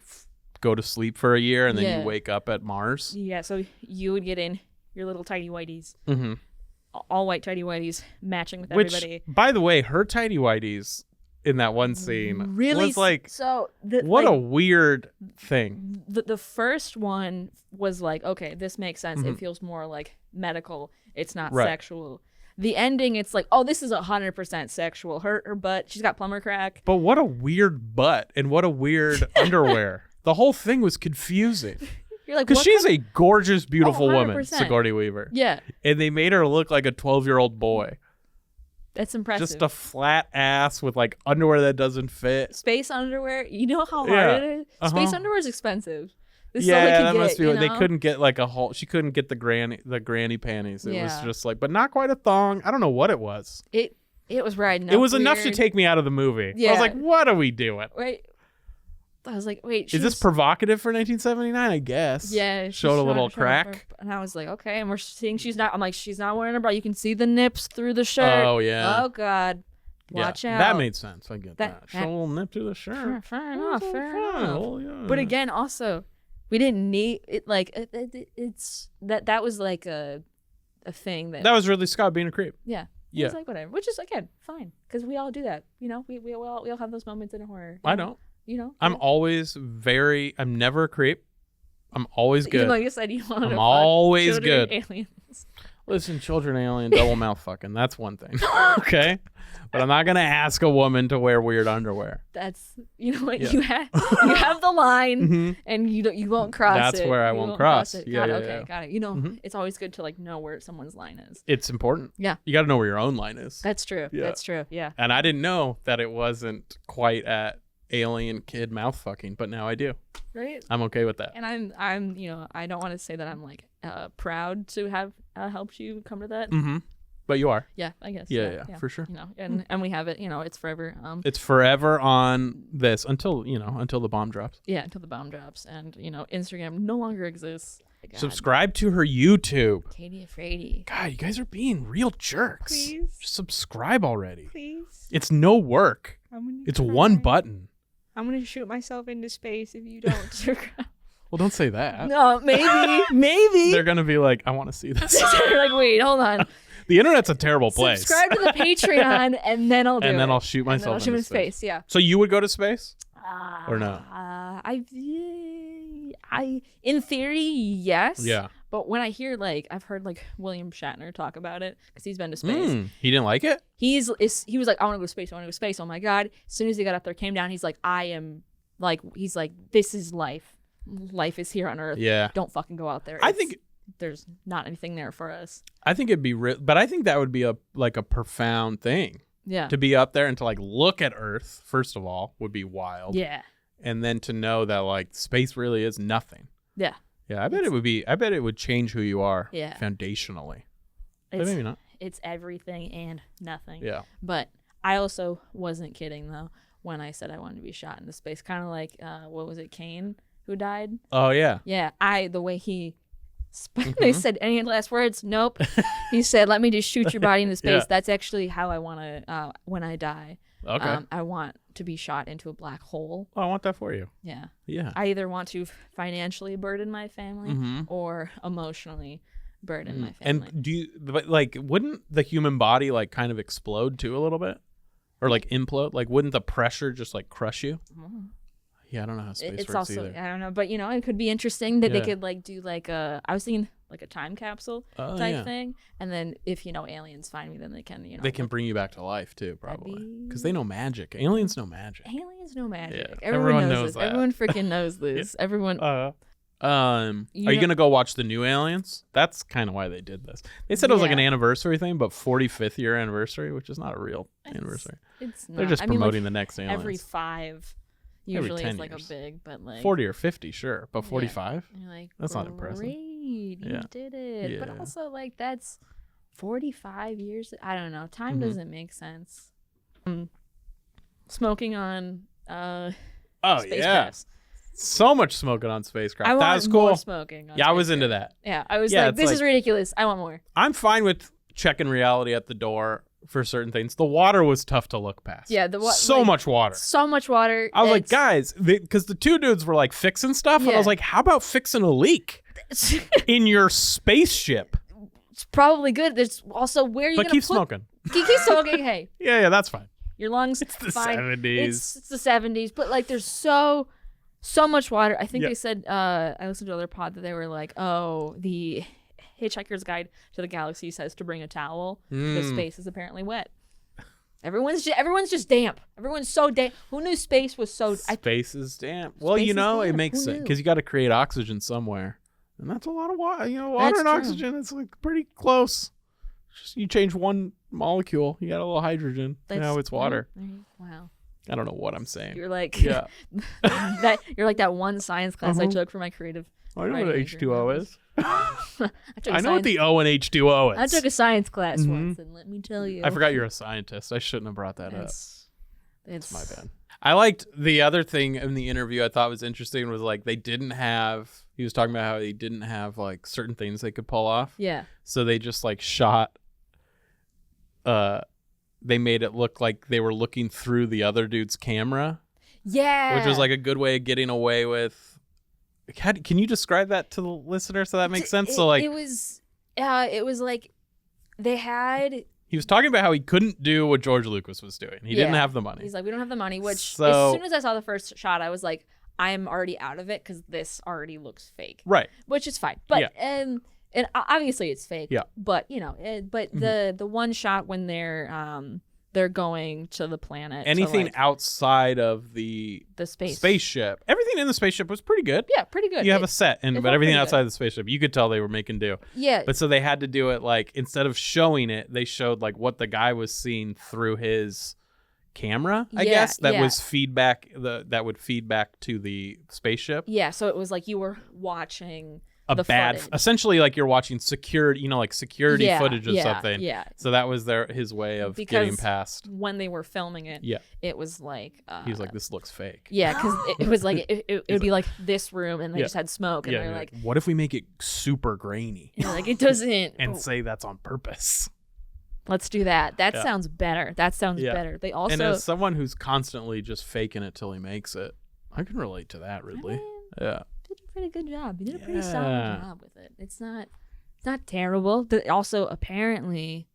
B: go to sleep for a year and then you wake up at Mars.
A: Yeah, so you would get in your little tidy whities.
B: Mm-hmm.
A: All white tidy whities matching with
B: Which,
A: everybody.
B: by the way, her tidy whities in that one scene
A: really
B: was like,
A: so
B: what a weird thing.
A: The first one was like, okay, this makes sense.
B: Mm-hmm.
A: It feels more like medical. It's not
B: Right.
A: sexual. The ending, it's like, oh, this is 100% sexual. Her butt, she's got plumber crack.
B: But what a weird butt and what a weird underwear. The whole thing was confusing.
A: You're like,
B: Because
A: what
B: she's
A: kind-
B: a gorgeous, beautiful woman,
A: 100%.
B: Sigourney Weaver.
A: Yeah,
B: And they made her look like a 12-year-old boy.
A: that's impressive.
B: Just a flat ass with like underwear that doesn't fit.
A: Space underwear. You know how hard
B: Yeah.
A: it is?
B: Uh-huh.
A: Space underwear is expensive. This
B: Yeah,
A: is all they
B: that
A: could
B: must
A: get,
B: be.
A: you
B: They
A: know?
B: couldn't get like a whole. She couldn't get the granny panties. It was
A: Yeah.
B: just like, but not quite a thong. I don't know what it was.
A: It was riding up
B: It was enough to
A: weird.
B: take me out of the movie. I
A: Yeah.
B: was like, what are we doing?
A: Wait. I was like, wait.
B: Is this
A: she's-
B: provocative for 1979? I guess.
A: Yeah, she
B: Showed a little
A: showed
B: crack.
A: her- and I was like, okay, and we're seeing she's not. I'm like, she's not wearing a bra. You can see the nips through the shirt.
B: Oh yeah.
A: Oh God,
B: Yeah.
A: watch out.
B: That made sense. I get
A: That-
B: that. Show a little nip through the shirt.
A: fair enough. Fair enough.
B: Oh, yeah.
A: But again, also, we didn't need it. Like it's that was like a thing that.
B: that was Ridley Scott being a creep.
A: Yeah.
B: Yeah.
A: It's like whatever, which is again fine because we all do that. You know, we all have those moments in horror.
B: I don't.
A: You know,
B: I'm always I'm never a creep. I'm always
A: Even
B: good.
A: though you said you wanted to
B: I'm
A: fuck
B: always
A: children,
B: good.
A: aliens.
B: Listen, children, alien, double mouth fucking. That's one thing. Okay? But I'm not going to ask a woman to wear weird underwear.
A: That's you know what
B: Yeah.
A: you have the line
B: Mhm.
A: and you won't cross
B: That's
A: it.
B: where I
A: You
B: won't cross.
A: it.
B: Yeah,
A: Got it.
B: yeah,
A: Okay,
B: yeah.
A: got it. You know,
B: Mhm.
A: it's always good to like know where someone's line is.
B: It's important.
A: Yeah.
B: You got to know where your own line is.
A: That's true.
B: Yeah.
A: That's true. Yeah.
B: And I didn't know that it wasn't quite at alien kid mouth fucking, but now I do.
A: Right.
B: I'm okay with that.
A: And I'm you know I don't want to say that I'm like proud to have helped you come to that.
B: Mm-hmm. But you are.
A: Yeah, I guess.
B: Yeah, for sure.
A: You know, and we have it. You know, it's forever.
B: It's forever on this until the bomb drops.
A: Yeah, until the bomb drops, and you know, Instagram no longer exists. God.
B: Subscribe to her YouTube.
A: Katie Afraidy.
B: God, you guys are being real jerks.
A: Please.
B: Just subscribe already.
A: Please.
B: It's no work. It's one button.
A: I'm gonna shoot myself into space if you don't.
B: Well, don't say that.
A: No, maybe.
B: They're gonna be like, I want to see this.
A: They're like, wait, hold on.
B: The internet's a terrible place.
A: Subscribe to the Patreon, and then I'll do it.
B: And then I'll shoot
A: And then
B: myself
A: I'll shoot
B: into
A: in space. Yeah.
B: So you would go to space? Or no?
A: I in theory, yes.
B: Yeah.
A: But when I hear I've heard William Shatner talk about it because he's been to space.
B: He didn't like it?
A: He was like, I want to go to space. I want to go to space. Oh my God. As soon as he got up there, came down, he's like, he's like, this is life. Life is here on Earth.
B: Yeah.
A: Don't fucking go out there.
B: I think
A: there's not anything there for us.
B: I think it'd be but I think that would be a profound thing.
A: Yeah.
B: To be up there and to look at Earth, first of all, would be wild.
A: Yeah.
B: And then to know that space really is nothing.
A: Yeah.
B: Yeah, I bet it would change who you are
A: Yeah.
B: foundationally. But
A: It's,
B: maybe not.
A: it's everything and nothing.
B: Yeah.
A: But I also wasn't kidding though when I said I wanted to be shot into space. Kind of like what was it, Kane, who died?
B: Oh yeah.
A: Yeah, the way he
B: Mm-hmm.
A: they said, any last words? Nope. He said, let me just shoot your body into space.
B: Yeah.
A: That's actually how I want to when I die.
B: Okay.
A: I want to be shot into a black hole.
B: I want that for you.
A: Yeah.
B: Yeah.
A: I either want to financially burden my family
B: Mhm.
A: or emotionally burden my family.
B: And wouldn't the human body kind of explode too a little bit? Or implode? Wouldn't the pressure just crush you?
A: Mhm.
B: Yeah, I don't know how space
A: It's
B: works
A: also
B: either.
A: I don't know, but it could be interesting that they
B: Yeah.
A: could do I was thinking a time capsule
B: Oh,
A: type
B: yeah.
A: thing, and then if aliens find me, then they can
B: They can bring you back to life too, probably, because they know magic. Aliens know magic.
A: aliens know magic.
B: Yeah,
A: Everyone knows this.
B: that.
A: Everyone freaking knows this. Everyone.
B: Are you gonna go watch the new Aliens? That's kind of why they did this. They said it was an
A: Yeah.
B: anniversary thing, but 45th year anniversary, which is not a real anniversary.
A: It's not.
B: They're just
A: I mean,
B: promoting the next Aliens.
A: every 5.
B: Every
A: Usually
B: 10
A: it's
B: years.
A: a big, but
B: 40 or 50, sure, but 45.
A: You're like,
B: That's not impressive.
A: Great, you
B: Yeah.
A: did it. But
B: Yeah.
A: also that's 45 years. I don't know. Time
B: Mhm.
A: doesn't make sense. Smoking on
B: Oh yeah,
A: spacecrafts.
B: so much smoking on spacecraft.
A: I
B: that
A: want
B: was cool.
A: more smoking. On
B: Yeah, I was into
A: spacecraft.
B: that.
A: Yeah, I was
B: Yeah,
A: like,
B: it's
A: this is ridiculous. I want more.
B: I'm fine with checking reality at the door for certain things. The water was tough to look past.
A: Yeah,
B: so much water.
A: So much water.
B: I was like,
A: It's-
B: guys, because the two dudes were fixing stuff, and I
A: Yeah.
B: was like, how about fixing a leak
A: it's
B: in your spaceship?
A: probably good. There's also where you
B: But
A: gonna
B: keep
A: put.
B: smoking.
A: Keep smoking. Hey,
B: Yeah, that's fine.
A: Your lungs,
B: It's the
A: fine.
B: 70s.
A: It's the 70s, but like there's so much water. I think
B: Yep.
A: they said I listened to other pod that they were like, oh, the Hitchhiker's Guide to the Galaxy says to bring a towel because space is apparently wet. Everyone's just damp. Everyone's so damp. Who knew space was so?
B: Space is damp. Well,
A: Space
B: you
A: is
B: know, it
A: damp.
B: makes
A: Who
B: sense
A: knew?
B: because you got to create oxygen somewhere, and that's a lot of water. You know, water
A: That's
B: and
A: true.
B: oxygen. It's like pretty close. Just you change one molecule, you got a little hydrogen. Now it's water.
A: Wow.
B: I don't know what I'm saying.
A: You're like
B: Yeah.
A: you're like that one science class I took for my creative.
B: I know what
A: writing major.
B: H2O is.
A: I
B: I know what the O and H2O is.
A: I took a science class once, and let me tell you,
B: I forgot you're a scientist. I shouldn't have brought that up.
A: It's
B: My bad. I liked the other thing in the interview I thought was interesting was like they didn't have, he was talking about how they didn't have like certain things they could pull off.
A: Yeah.
B: So they just like shot, they made it look like they were looking through the other dude's camera.
A: Yeah.
B: Which was like a good way of getting away with. Can you describe that to the listener so that makes sense? So like
A: it was like they had.
B: He was talking about how he couldn't do what George Lucas was doing. He didn't have the money.
A: He's like, we don't have the money. Which
B: So-
A: as soon as I saw the first shot, I was like, I'm already out of it because this already looks fake.
B: Right.
A: Which is fine, but
B: Yeah.
A: and obviously it's fake.
B: Yeah.
A: But the one shot when they're going to the planet.
B: Anything
A: to, like,
B: outside of the spaceship. Everything in the spaceship was pretty good.
A: Yeah, pretty good.
B: You have a set,
A: it
B: but
A: felt
B: everything
A: pretty
B: outside
A: good.
B: the spaceship, you could tell they were making do.
A: Yeah.
B: But so they had to do it like instead of showing it, they showed like what the guy was seeing through his camera. I guess that was feedback. That would feed back to the spaceship.
A: Yeah. So it was like you were watching
B: A bad,
A: footage.
B: essentially like you're watching security, like security footage of something.
A: Yeah.
B: So that was his way of getting past.
A: When they were filming it, it was like
B: he was like, "This looks fake."
A: Yeah, because it was like it would be like this room, and they just had smoke, and they're like,
B: "What if we make it super grainy?"
A: And like it doesn't,
B: and say that's on purpose.
A: Let's do that. That sounds better. That sounds better. They also,
B: and as someone who's constantly just faking it till he makes it, I can relate to that, Ridley. Yeah.
A: did a pretty good job. You did a pretty solid job with it. It's not terrible. Also, apparently,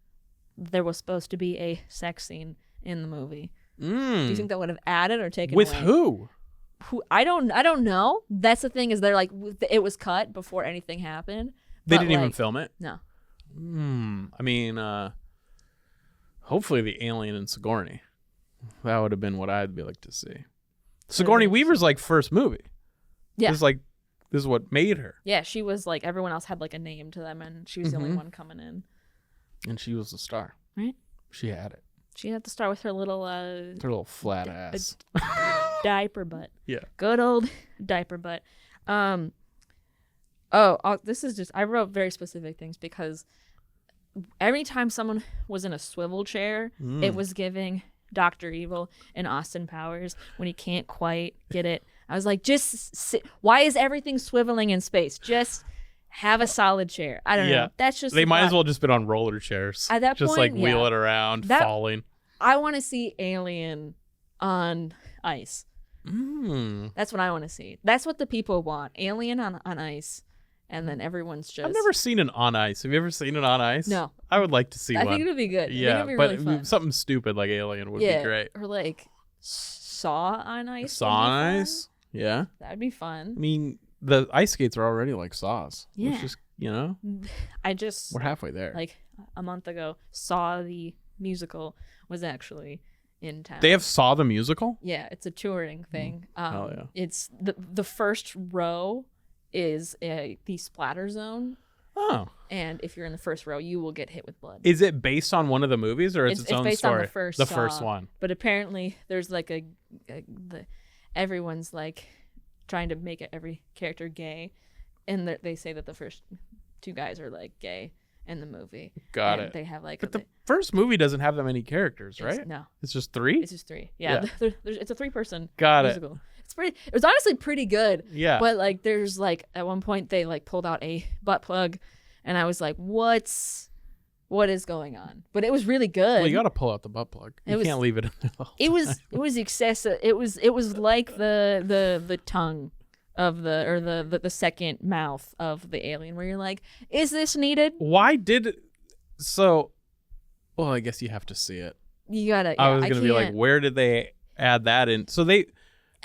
A: there was supposed to be a sex scene in the movie. Do you think that would have added or taken
B: with
A: away?
B: who?
A: Who? I don't know. That's the thing, is they're like, it was cut before anything happened.
B: They
A: but,
B: didn't even
A: like,
B: film it.
A: No.
B: I mean, hopefully the alien in Sigourney. That would have been what I'd be like to see. Sigourney Weaver's like first movie.
A: Yeah.
B: This is what made her.
A: Yeah, she was like, everyone else had like a name to them, and she was the only one coming in.
B: And she was the star.
A: Right?
B: She had it.
A: She had to start with her little
B: Her little flat ass.
A: diaper butt.
B: Yeah.
A: Good old diaper butt. This is just, I wrote very specific things because every time someone was in a swivel chair, it was giving Dr. Evil and Austin Powers when he can't quite get it. I was like, just sit. Why is everything swiveling in space? Just have a solid chair. I don't know. That's just
B: They might as well just been on roller chairs.
A: At that
B: just
A: point,
B: like wheel it around, falling.
A: I want to see Alien on ice. That's what I want to see. That's what the people want. Alien on ice. And then everyone's just...
B: I've never seen an on ice. Have you ever seen it on ice?
A: No.
B: I would like to see one.
A: I think it would be good.
B: Yeah,
A: I think it would
B: but
A: be really fun.
B: something stupid like Alien would be great.
A: Or like Saw on ice.
B: Saw on ice? Yeah.
A: That'd be fun.
B: I mean, the ice skates are already like Saws.
A: Yeah.
B: It's just, we're halfway there.
A: Like a month ago, Saw the musical was actually in town.
B: They have Saw the musical?
A: Yeah, it's a touring thing.
B: Hell yeah.
A: It's the first row is the splatter zone.
B: Oh.
A: And if you're in the first row, you will get hit with blood.
B: Is it based on one of the movies or it's own
A: based
B: story?
A: on the
B: first one.
A: But apparently there's like everyone's like trying to make every character gay, and they say that the first two guys are like gay in the movie.
B: Got it.
A: They have like
B: But the first movie doesn't have that many characters, right?
A: No.
B: It's just 3?
A: It's just 3. Yeah. It's a 3-person
B: Got
A: musical.
B: it.
A: It was honestly pretty good.
B: Yeah.
A: But like there's like at one point they like pulled out a butt plug, and I was like, what is going on? But it was really good.
B: Well, you got to pull out the butt plug. You can't leave it in there the whole time.
A: It was excessive. It was like the tongue of the second mouth of the alien, where you're like, is this needed?
B: Why did well, I guess you have to see it.
A: You gotta. Yeah,
B: I was gonna be like, where did they add that in? So they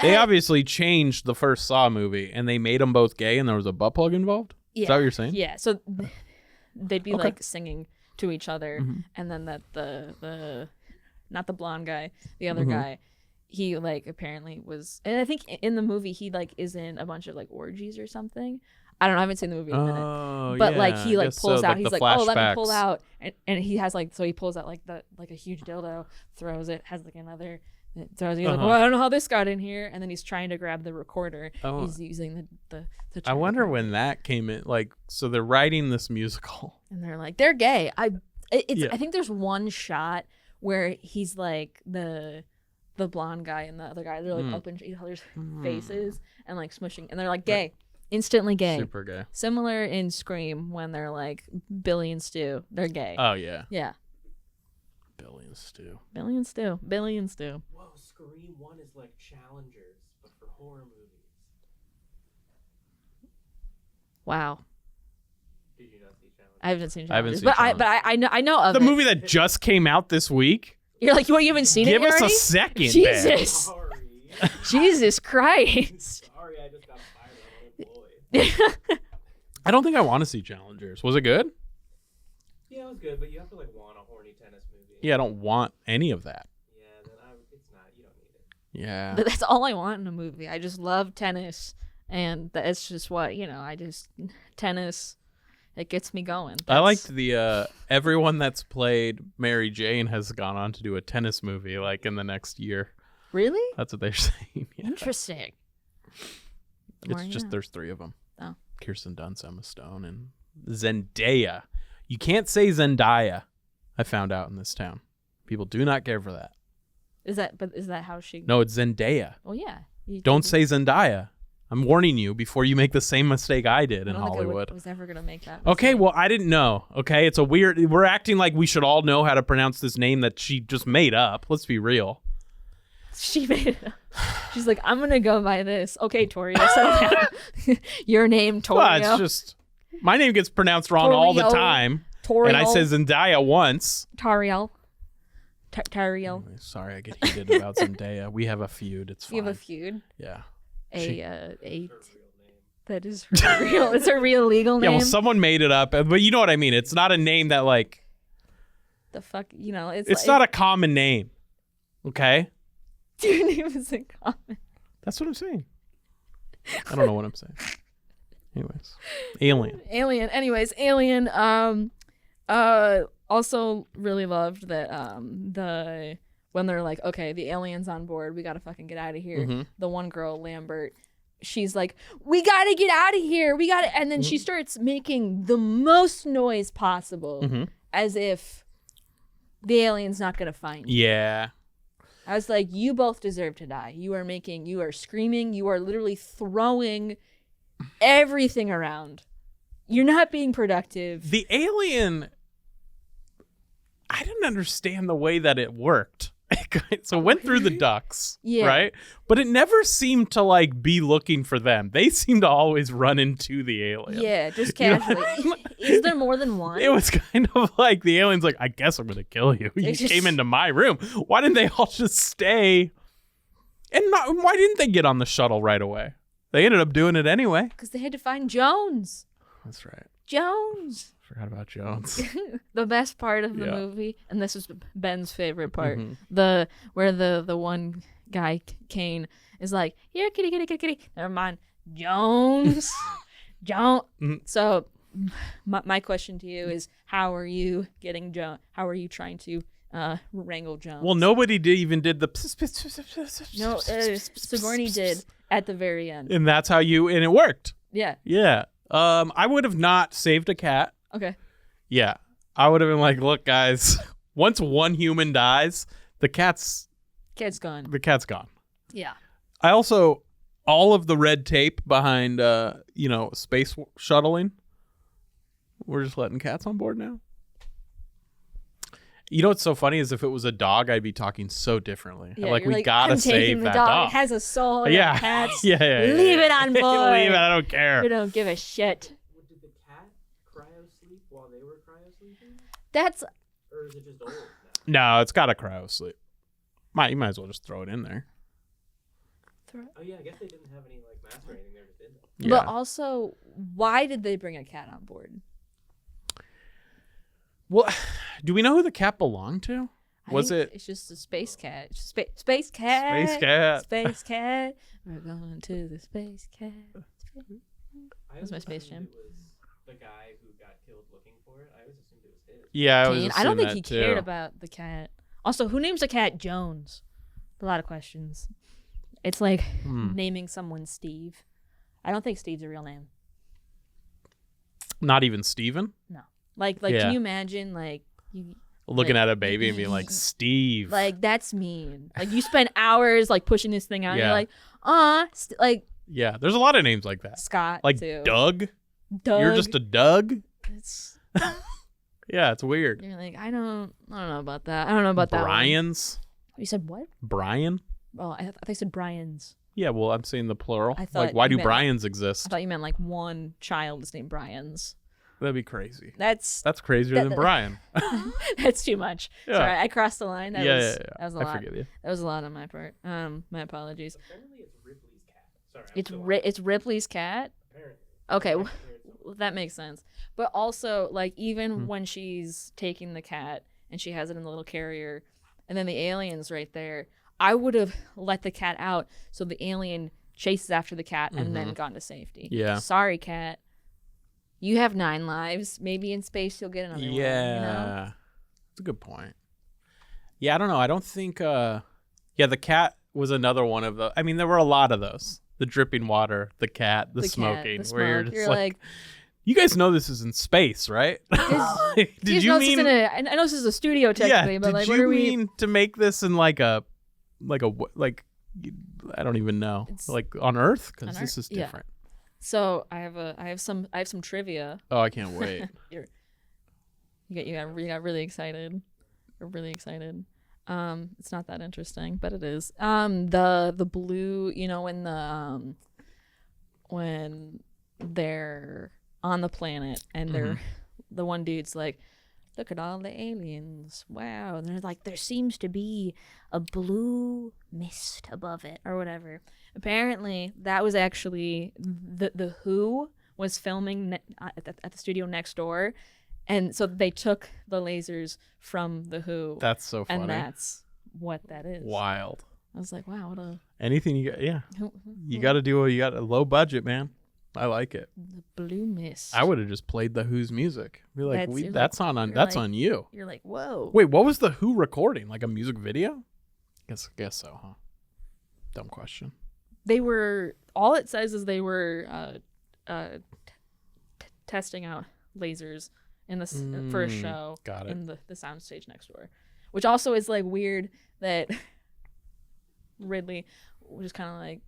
B: obviously changed the first Saw movie, and they made them both gay, and there was a butt plug involved.
A: Yeah,
B: is that what you're saying?
A: Yeah. So they'd be like singing to each other, and then the not the blonde guy, the other guy, he like apparently was, and I think in the movie he like is in a bunch of like orgies or something. I don't know. I haven't seen the movie in a minute. But like he like pulls out. He's like, oh, let me pull out, and he has like, so he pulls out like a huge dildo, throws it, has like another. Throws it, like, well, I don't know how this got in here, and then he's trying to grab the recorder. He's using the
B: I wonder when that came in. Like, so they're writing this musical,
A: and they're like, they're gay. I think there's one shot where he's like the blonde guy and the other guy. They're like up in each other's faces and like smushing, and they're like gay, instantly gay,
B: super gay.
A: Similar in Scream when they're like Billy and Stu. They're gay.
B: Oh yeah.
A: Yeah.
B: Billy and Stu.
C: Whoa, Scream 1 is like Challengers, but for horror movies.
A: Wow.
C: Did you not see Challengers?
A: I haven't seen Challengers.
B: I haven't seen
A: but
B: Challengers.
A: I know of
B: the
A: it.
B: movie that just came out this week.
A: You're like, what, you haven't seen
B: Give
A: it
B: us
A: already?
B: a second,
A: Jesus.
B: man.
C: Sorry.
A: Jesus Christ.
C: Sorry, I just got fired. I'm unemployed.
B: I don't think I want to see Challengers. Was it good?
C: Yeah, it was good, but you have to like want a horny tennis movie.
B: Yeah, I don't want any of that.
C: Yeah, then it's not. You don't need it.
B: Yeah.
A: That's all I want in a movie. I just love tennis, and that's just what, tennis, it gets me going.
B: I liked the everyone that's played Mary Jane has gone on to do a tennis movie like in the next year.
A: Really?
B: That's what they're saying. Yeah.
A: Interesting.
B: It's just there's 3 of them.
A: Oh.
B: Kirsten Dunst, Emma Stone, and Zendaya. You can't say Zendaya. I found out in this town. People do not care for that.
A: Is that how she?
B: No, it's Zendaya.
A: Well, yeah.
B: Don't say Zendaya. I'm warning you before you make the same mistake I did in Hollywood.
A: I was never gonna make that.
B: Okay,
A: mistake.
B: well, I didn't know. Okay, it's a weird. We're acting like we should all know how to pronounce this name that she just made up. Let's be real.
A: She made it up. She's like, I'm gonna go by this. Okay, Torio, settle down. Your name, Torio.
B: Well, it's just my name gets pronounced wrong all the time.
A: Torio.
B: And I said Zendaya once.
A: Tariel. Tariel.
B: Anyway, sorry, I get heated about Zendaya. We have a feud. It's fine.
A: You have a feud.
B: Yeah.
A: That is her real. It's her real legal name.
B: Yeah, well, someone made it up, but you know what I mean. It's not a name that like.
A: The fuck, it's
B: like, not a common name. Okay.
A: Your name isn't common.
B: That's what I'm saying. I don't know what I'm saying. Anyways, Alien.
A: Anyways, Alien. Also really loved that when they're like, okay, the alien's on board, we gotta fucking get out of here. The one girl, Lambert, she's like, we gotta get out of here. And then she starts making the most noise possible, as if the alien's not gonna find you.
B: Yeah.
A: I was like, you both deserve to die. You are screaming, you are literally throwing everything around. You're not being productive.
B: The alien, I didn't understand the way that it worked. So it went through the ducts, right? But it never seemed to like be looking for them. They seemed to always run into the alien.
A: Yeah, just casually. Is there more than one?
B: It was kind of like the alien's like, I guess I'm gonna kill you. You came into my room. Why didn't they all just stay? And why didn't they get on the shuttle right away? They ended up doing it anyway.
A: Because they had to find Jones.
B: That's right.
A: Jones.
B: Forgot about Jones.
A: The best part of the movie, and this is Ben's favorite part, where the one guy, Kane, is like, here, kitty. Never mind. Jones. Jones. So my question to you is, how are you getting Jones? How are you trying to wrangle Jones?
B: Well, nobody even did the
A: no, Sigourney did at the very end.
B: And that's how and it worked.
A: Yeah.
B: Yeah. I would have not saved a cat.
A: Okay.
B: Yeah. I would have been like, look, guys, once one human dies, the cat's
A: gone.
B: The cat's gone.
A: Yeah.
B: I also, all of the red tape behind, space shuttling, we're just letting cats on board now. You know what's so funny is if it was a dog, I'd be talking so differently.
A: Yeah,
B: like, we
A: like,
B: gotta save
A: the
B: that
A: dog.
B: dog.
A: It has a soul.
B: Yeah.
A: Cats.
B: Yeah.
A: Leave it on board.
B: Leave it. I don't care.
A: We don't give a shit.
C: Did the cat cryo sleep while they were cryo sleeping?
A: That's.
C: Or is it just old now?
B: No, it's got a cryo sleep. You might as well just throw it in there.
C: Oh yeah, I guess they didn't have any like mask or anything. They just did that.
B: Yeah.
A: But also, why did they bring a cat on board?
B: Well, do we know who the cat belonged to?
A: I think it's just a space cat. Space cat.
B: Space cat.
A: Space cat. We're going to the space cat.
C: I
A: That's my
C: always
A: Space
C: assumed
A: Jam.
C: It was the guy who got killed looking for it. I always assumed it was his.
B: Yeah,
A: I don't think
B: that
A: he
B: too.
A: cared about the cat. Also, who names a cat Jones? A lot of questions. It's like naming someone Steve. I don't think Steve's a real name.
B: Not even Steven?
A: No. Like,
B: Yeah.
A: can you imagine like you
B: Looking
A: like,
B: at a baby and being like, Steve.
A: like that's mean. Like you spend hours like pushing this thing out. And
B: Yeah.
A: you're like, like
B: Yeah, there's a lot of names like that.
A: Scott
B: Like
A: too.
B: Doug.
A: Doug.
B: You're just a Doug.
A: It's,
B: Yeah, it's weird.
A: you're like, I don't know about that. I don't know about that. one.
B: Brian's.
A: You said what?
B: Brian.
A: Oh, I thought you said Brian's.
B: Yeah, well, I'm saying the plural.
A: I thought
B: Like, why
A: you
B: do
A: meant-
B: Brian's
A: I
B: exist?
A: thought you meant like one child is named Brian's.
B: That'd be crazy.
A: That's
B: That's crazier than Brian.
A: that's too much.
B: Yeah.
A: Sorry, I crossed the line. That was
B: yeah.
A: that was a
B: I
A: lot.
B: forgive you.
A: That was a lot on my part. My apologies.
C: Apparently, it's Ripley's cat. Sorry. I'm still
A: It's Ripley's cat.
C: apparently.
A: Okay,
C: Apparently.
A: that makes sense. But also, like, even
B: Hmm.
A: when she's taking the cat and she has it in the little carrier, and then the alien's right there, I would have let the cat out so the alien chases after the cat and then gone to safety.
B: Yeah.
A: Sorry, cat. You have 9 lives. Maybe in space you'll get another one. You know?
B: That's a good point. Yeah, I don't know. I don't think the cat was another one of the I mean, there were a lot of those. The dripping water, the cat, the
A: cat,
B: smoking,
A: the
B: where you're
A: smoke.
B: just
A: You're
B: like, you guys know this is in space, right? Did you mean
A: I know this is a studio technically, but
B: did
A: like,
B: you
A: what are we?
B: mean to make this in like I don't even know.
A: It's-
B: Like on Earth?
A: On
B: Because this
A: Earth?
B: is
A: Yeah.
B: different.
A: So I have some trivia.
B: Oh, I can't wait.
A: You got really excited. You're really excited. It's not that interesting, but it is. The blue, you know, when they're on the planet and they're the one dude's like, look at all the aliens. Wow. And they're like, there seems to be a blue mist above it or whatever. Apparently, that was actually the Who was filming at the studio next door. And so they took the lasers from the Who.
B: That's so funny.
A: And that's what that is.
B: Wild.
A: I was like, wow, what a
B: Anything you got, you got to do. You got a low budget, man. I like it.
A: the blue mist.
B: I would have just played the Who's music. Be like,
A: That's- you're
B: that's
A: like-
B: on
A: you're
B: that's
A: like-
B: on you.
A: You're like, whoa.
B: Wait, what was the Who recording? Like a music video? Guess so, huh? Dumb question.
A: They were, all it says is they were testing out lasers in the first show
B: got it.
A: in the soundstage next door, which also is like weird that Ridley was just kind of like,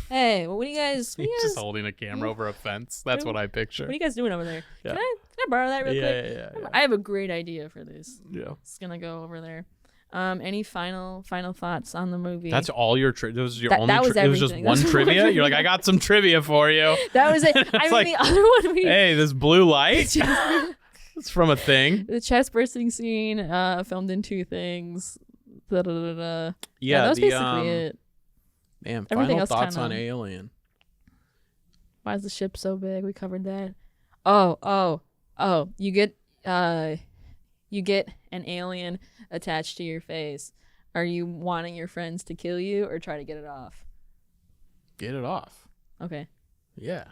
A: hey, what are you guys?
B: He's just holding a camera over a fence. That's what I picture.
A: What are you guys doing over there?
B: Yeah.
A: Can I borrow that real quick?
B: Yeah.
A: I have a great idea for this.
B: Yeah.
A: It's gonna go over there. Any final thoughts on the movie?
B: That's all your that was your
A: That-
B: only
A: that was
B: it was just
A: everything.
B: one
A: That's
B: trivia.
A: one
B: You're like, I got some trivia for you.
A: that was it. I mean,
B: like,
A: the other one we
B: Hey, this blue light. It's from a thing.
A: the chest bursting scene, filmed in 2 things. Da, da, da, da.
B: Yeah,
A: that was
B: the
A: basically it.
B: Man,
A: Everything
B: final
A: else
B: thoughts
A: kinda-
B: on Alien.
A: Why is the ship so big? We covered that. Oh, you get an alien attached to your face. Are you wanting your friends to kill you or try to get it off?
B: Get it off.
A: Okay.
B: Yeah.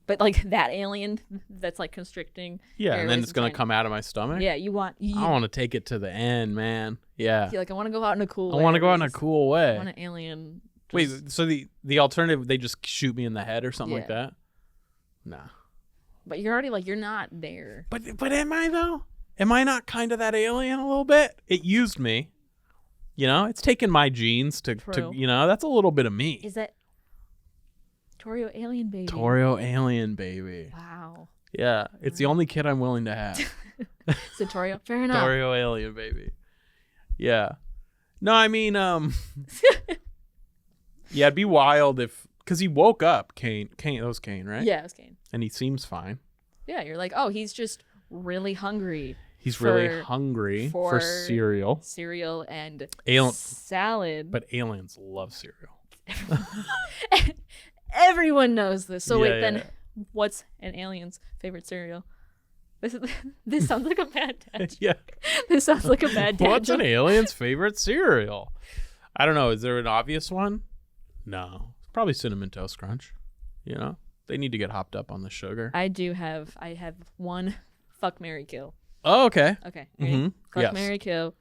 A: But like that alien that's like constricting.
B: Yeah, and then
A: airways
B: it's gonna
A: trying-
B: come out of my stomach.
A: Yeah, you want.
B: I want to take it to the end, man. Yeah.
A: You're like, I want to go out in a cool
B: I
A: way.
B: want to go out in a
A: Just-
B: cool
A: I
B: way.
A: want an alien.
B: Wait,
A: just-
B: so the alternative, they just shoot me in the head or something like
A: Yeah.
B: that? Nah.
A: But you're already like, you're not there.
B: But am I though? Am I not kind of that alien a little bit? It used me. You know, it's taken my genes to
A: True.
B: you know, that's a little bit of me.
A: Is that Torio alien baby?
B: Torio alien baby.
A: Wow.
B: Yeah, it's the only kid I'm willing to have.
A: So Torio, fair enough.
B: Torio alien baby. Yeah. No, I mean, yeah, it'd be wild if, because he woke up, Kane, that was Kane, right?
A: Yeah, it was Kane.
B: And he seems fine.
A: Yeah, you're like, oh, he's just really hungry.
B: He's really hungry for cereal.
A: Cereal and
B: Alien-
A: salad.
B: But aliens love cereal.
A: Everyone knows this. So
B: Yeah,
A: wait,
B: yeah,
A: then what's an alien's favorite cereal? This sounds like a bad tangent.
B: Yeah.
A: This sounds like a bad tangent.
B: What's an alien's favorite cereal? I don't know. Is there an obvious one? No. Probably Cinnamon Toast Crunch. You know? They need to get hopped up on the sugar.
A: I have one fuck, marry, kill.
B: Oh, okay.
A: Okay. Ready? Fuck,
B: Yes.
A: marry, kill.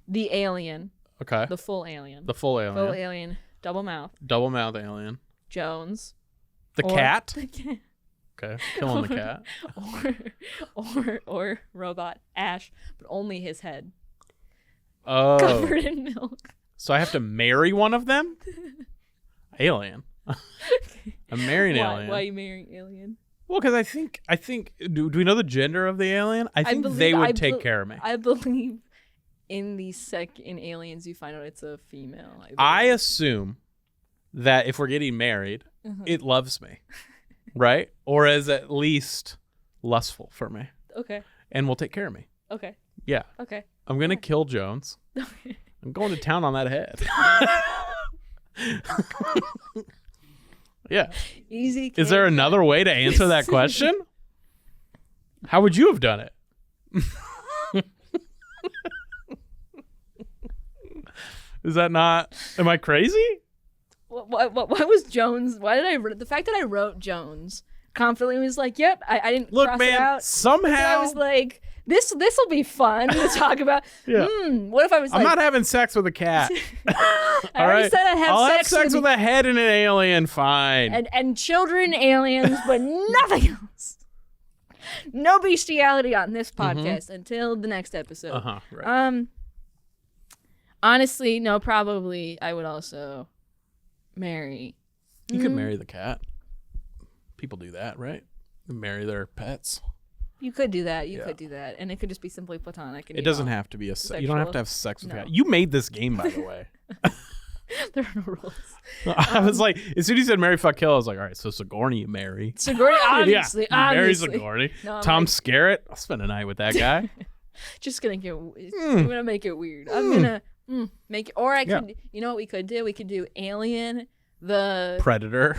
A: The alien.
B: Okay.
A: The full alien.
B: The full alien.
A: Full alien. Double mouth.
B: Double mouth alien.
A: Jones.
B: The
A: Or-
B: cat?
A: The cat.
B: Okay. Killing the cat.
A: Or robot Ash, but only his head
B: Oh.
A: covered in milk.
B: So I have to marry one of them? Alien. I'm marrying alien.
A: Why are you marrying alien?
B: Well, because I think do we know the gender of the alien? I think they would take care of me.
A: I believe in in aliens you find out it's a female.
B: I assume that if we're getting married, it loves me, right? Or is at least lustful for me,
A: Okay.
B: and will take care of me.
A: Okay.
B: Yeah,
A: Okay.
B: I'm gonna kill Jones. I'm going to town on that head. Yeah.
A: Easy.
B: Is there
A: cake.
B: another way to answer that question? How would you have done it? Is that not? Am I crazy?
A: What was Jones? Why did the fact that I wrote Jones confidently was like, yep, I didn't
B: Look,
A: cross it
B: man,
A: out.
B: somehow
A: I was like, this will be fun to talk about.
B: Yeah.
A: What if I was
B: I'm
A: like,
B: not having sex with a cat.
A: I already said I'd have
B: I'll
A: sex,
B: have sex with a head and an alien. Fine.
A: and children, aliens, but nothing else. No bestiality on this podcast until the next episode.
B: Right.
A: Honestly, no, probably I would also marry.
B: You could marry the cat. People do that, right? Marry their pets.
A: You could do that.
B: Yeah.
A: Could do that, and it could just be simply platonic. And
B: It doesn't have to be you don't have
A: sexual.
B: to have sex with
A: No.
B: a cat. You made this game, by the way.
A: There are no rules.
B: I was like, as soon as you said marry, fuck, kill, I was like, all right, so Sigourney you marry.
A: Sigourney, obviously,
B: yeah, you marry
A: obviously.
B: Sigourney.
A: No, I'm
B: Tom
A: like-
B: Skerritt, I'll spend a night with that guy.
A: Just gonna get. I'm gonna make it weird. I'm gonna make it. Or I
B: Yeah.
A: could. You know what we could do? We could do Alien, the
B: Predator.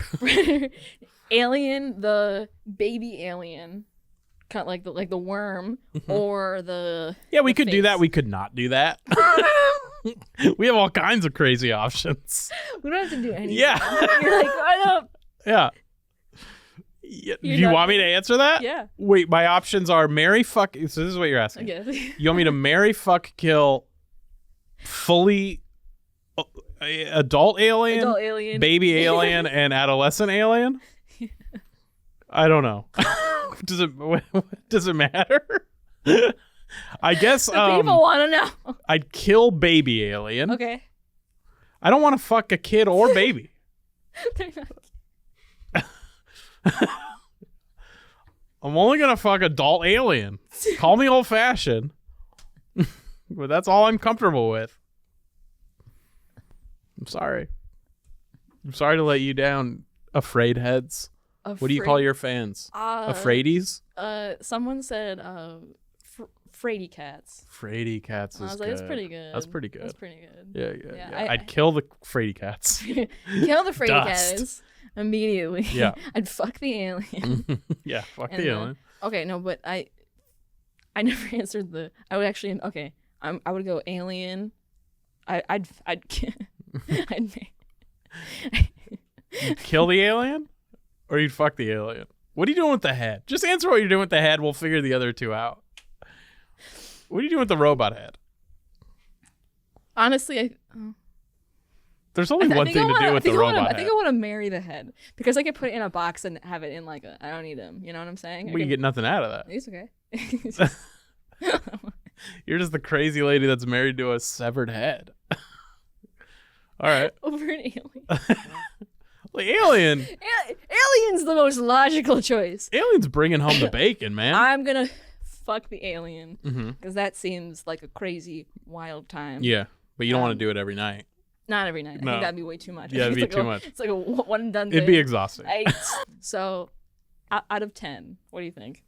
A: Alien, the baby alien, kind of like the worm, or the.
B: Yeah, we
A: the
B: could do
A: face.
B: that. We could not do that. We have all kinds of crazy options.
A: We don't have to do anything.
B: Yeah.
A: You're like, I don't.
B: Yeah. Do
A: You're
B: you
A: not-
B: want me to answer that?
A: Yeah.
B: Wait, my options are marry, fuck. So this is what you're asking.
A: I guess.
B: You want me to marry, fuck, kill, fully adult alien,
A: Adult alien.
B: baby alien, and adolescent alien? I don't know. Does it matter? I guess
A: People want to know.
B: I'd kill baby alien.
A: Okay.
B: I don't want to fuck a kid or baby.
A: They're not-
B: I'm only gonna fuck adult alien. Call me old fashioned, but that's all I'm comfortable with. I'm sorry. I'm sorry to let you down, afraid heads. What do you call your fans? Afraidies?
A: Someone said Fraidy cats.
B: Fraidy cats is
A: I was like,
B: good.
A: that's pretty good.
B: That's pretty good.
A: That's pretty good.
B: Yeah. I'd kill the Fraidy cats.
A: Kill the Fraidy
B: Dust.
A: cats immediately.
B: Yeah.
A: I'd fuck the alien.
B: Yeah, fuck
A: And,
B: the alien.
A: Okay, no, but I never answered the. I would actually. Okay, I would go alien. I'd
B: You'd kill the alien? Or you'd fuck the alien? What are you doing with the head? Just answer what you're doing with the head. We'll figure the other two out. What are you doing with the robot head?
A: honestly,
B: There's only one thing to do with the robot
A: I
B: head.
A: think I want to marry the head because I could put it in a box and have it in like a. I don't need him. You know what I'm saying?
B: Well, you get nothing out of that.
A: It's okay.
B: You're just the crazy lady that's married to a severed head. All right.
A: Over an alien.
B: Well, alien.
A: Alien's the most logical choice.
B: Alien's bringing home the bacon, man.
A: I'm gonna fuck the alien
B: Mhm.
A: because that seems like a crazy, wild time.
B: Yeah, but you don't want to do it every night.
A: Not every night. I
B: No.
A: think that'd be way too much.
B: Yeah, it'd
A: It's
B: be
A: like
B: too much.
A: It's like a one and done
B: It'd
A: thing.
B: be exhausting.
A: So, out of 10, what do you think?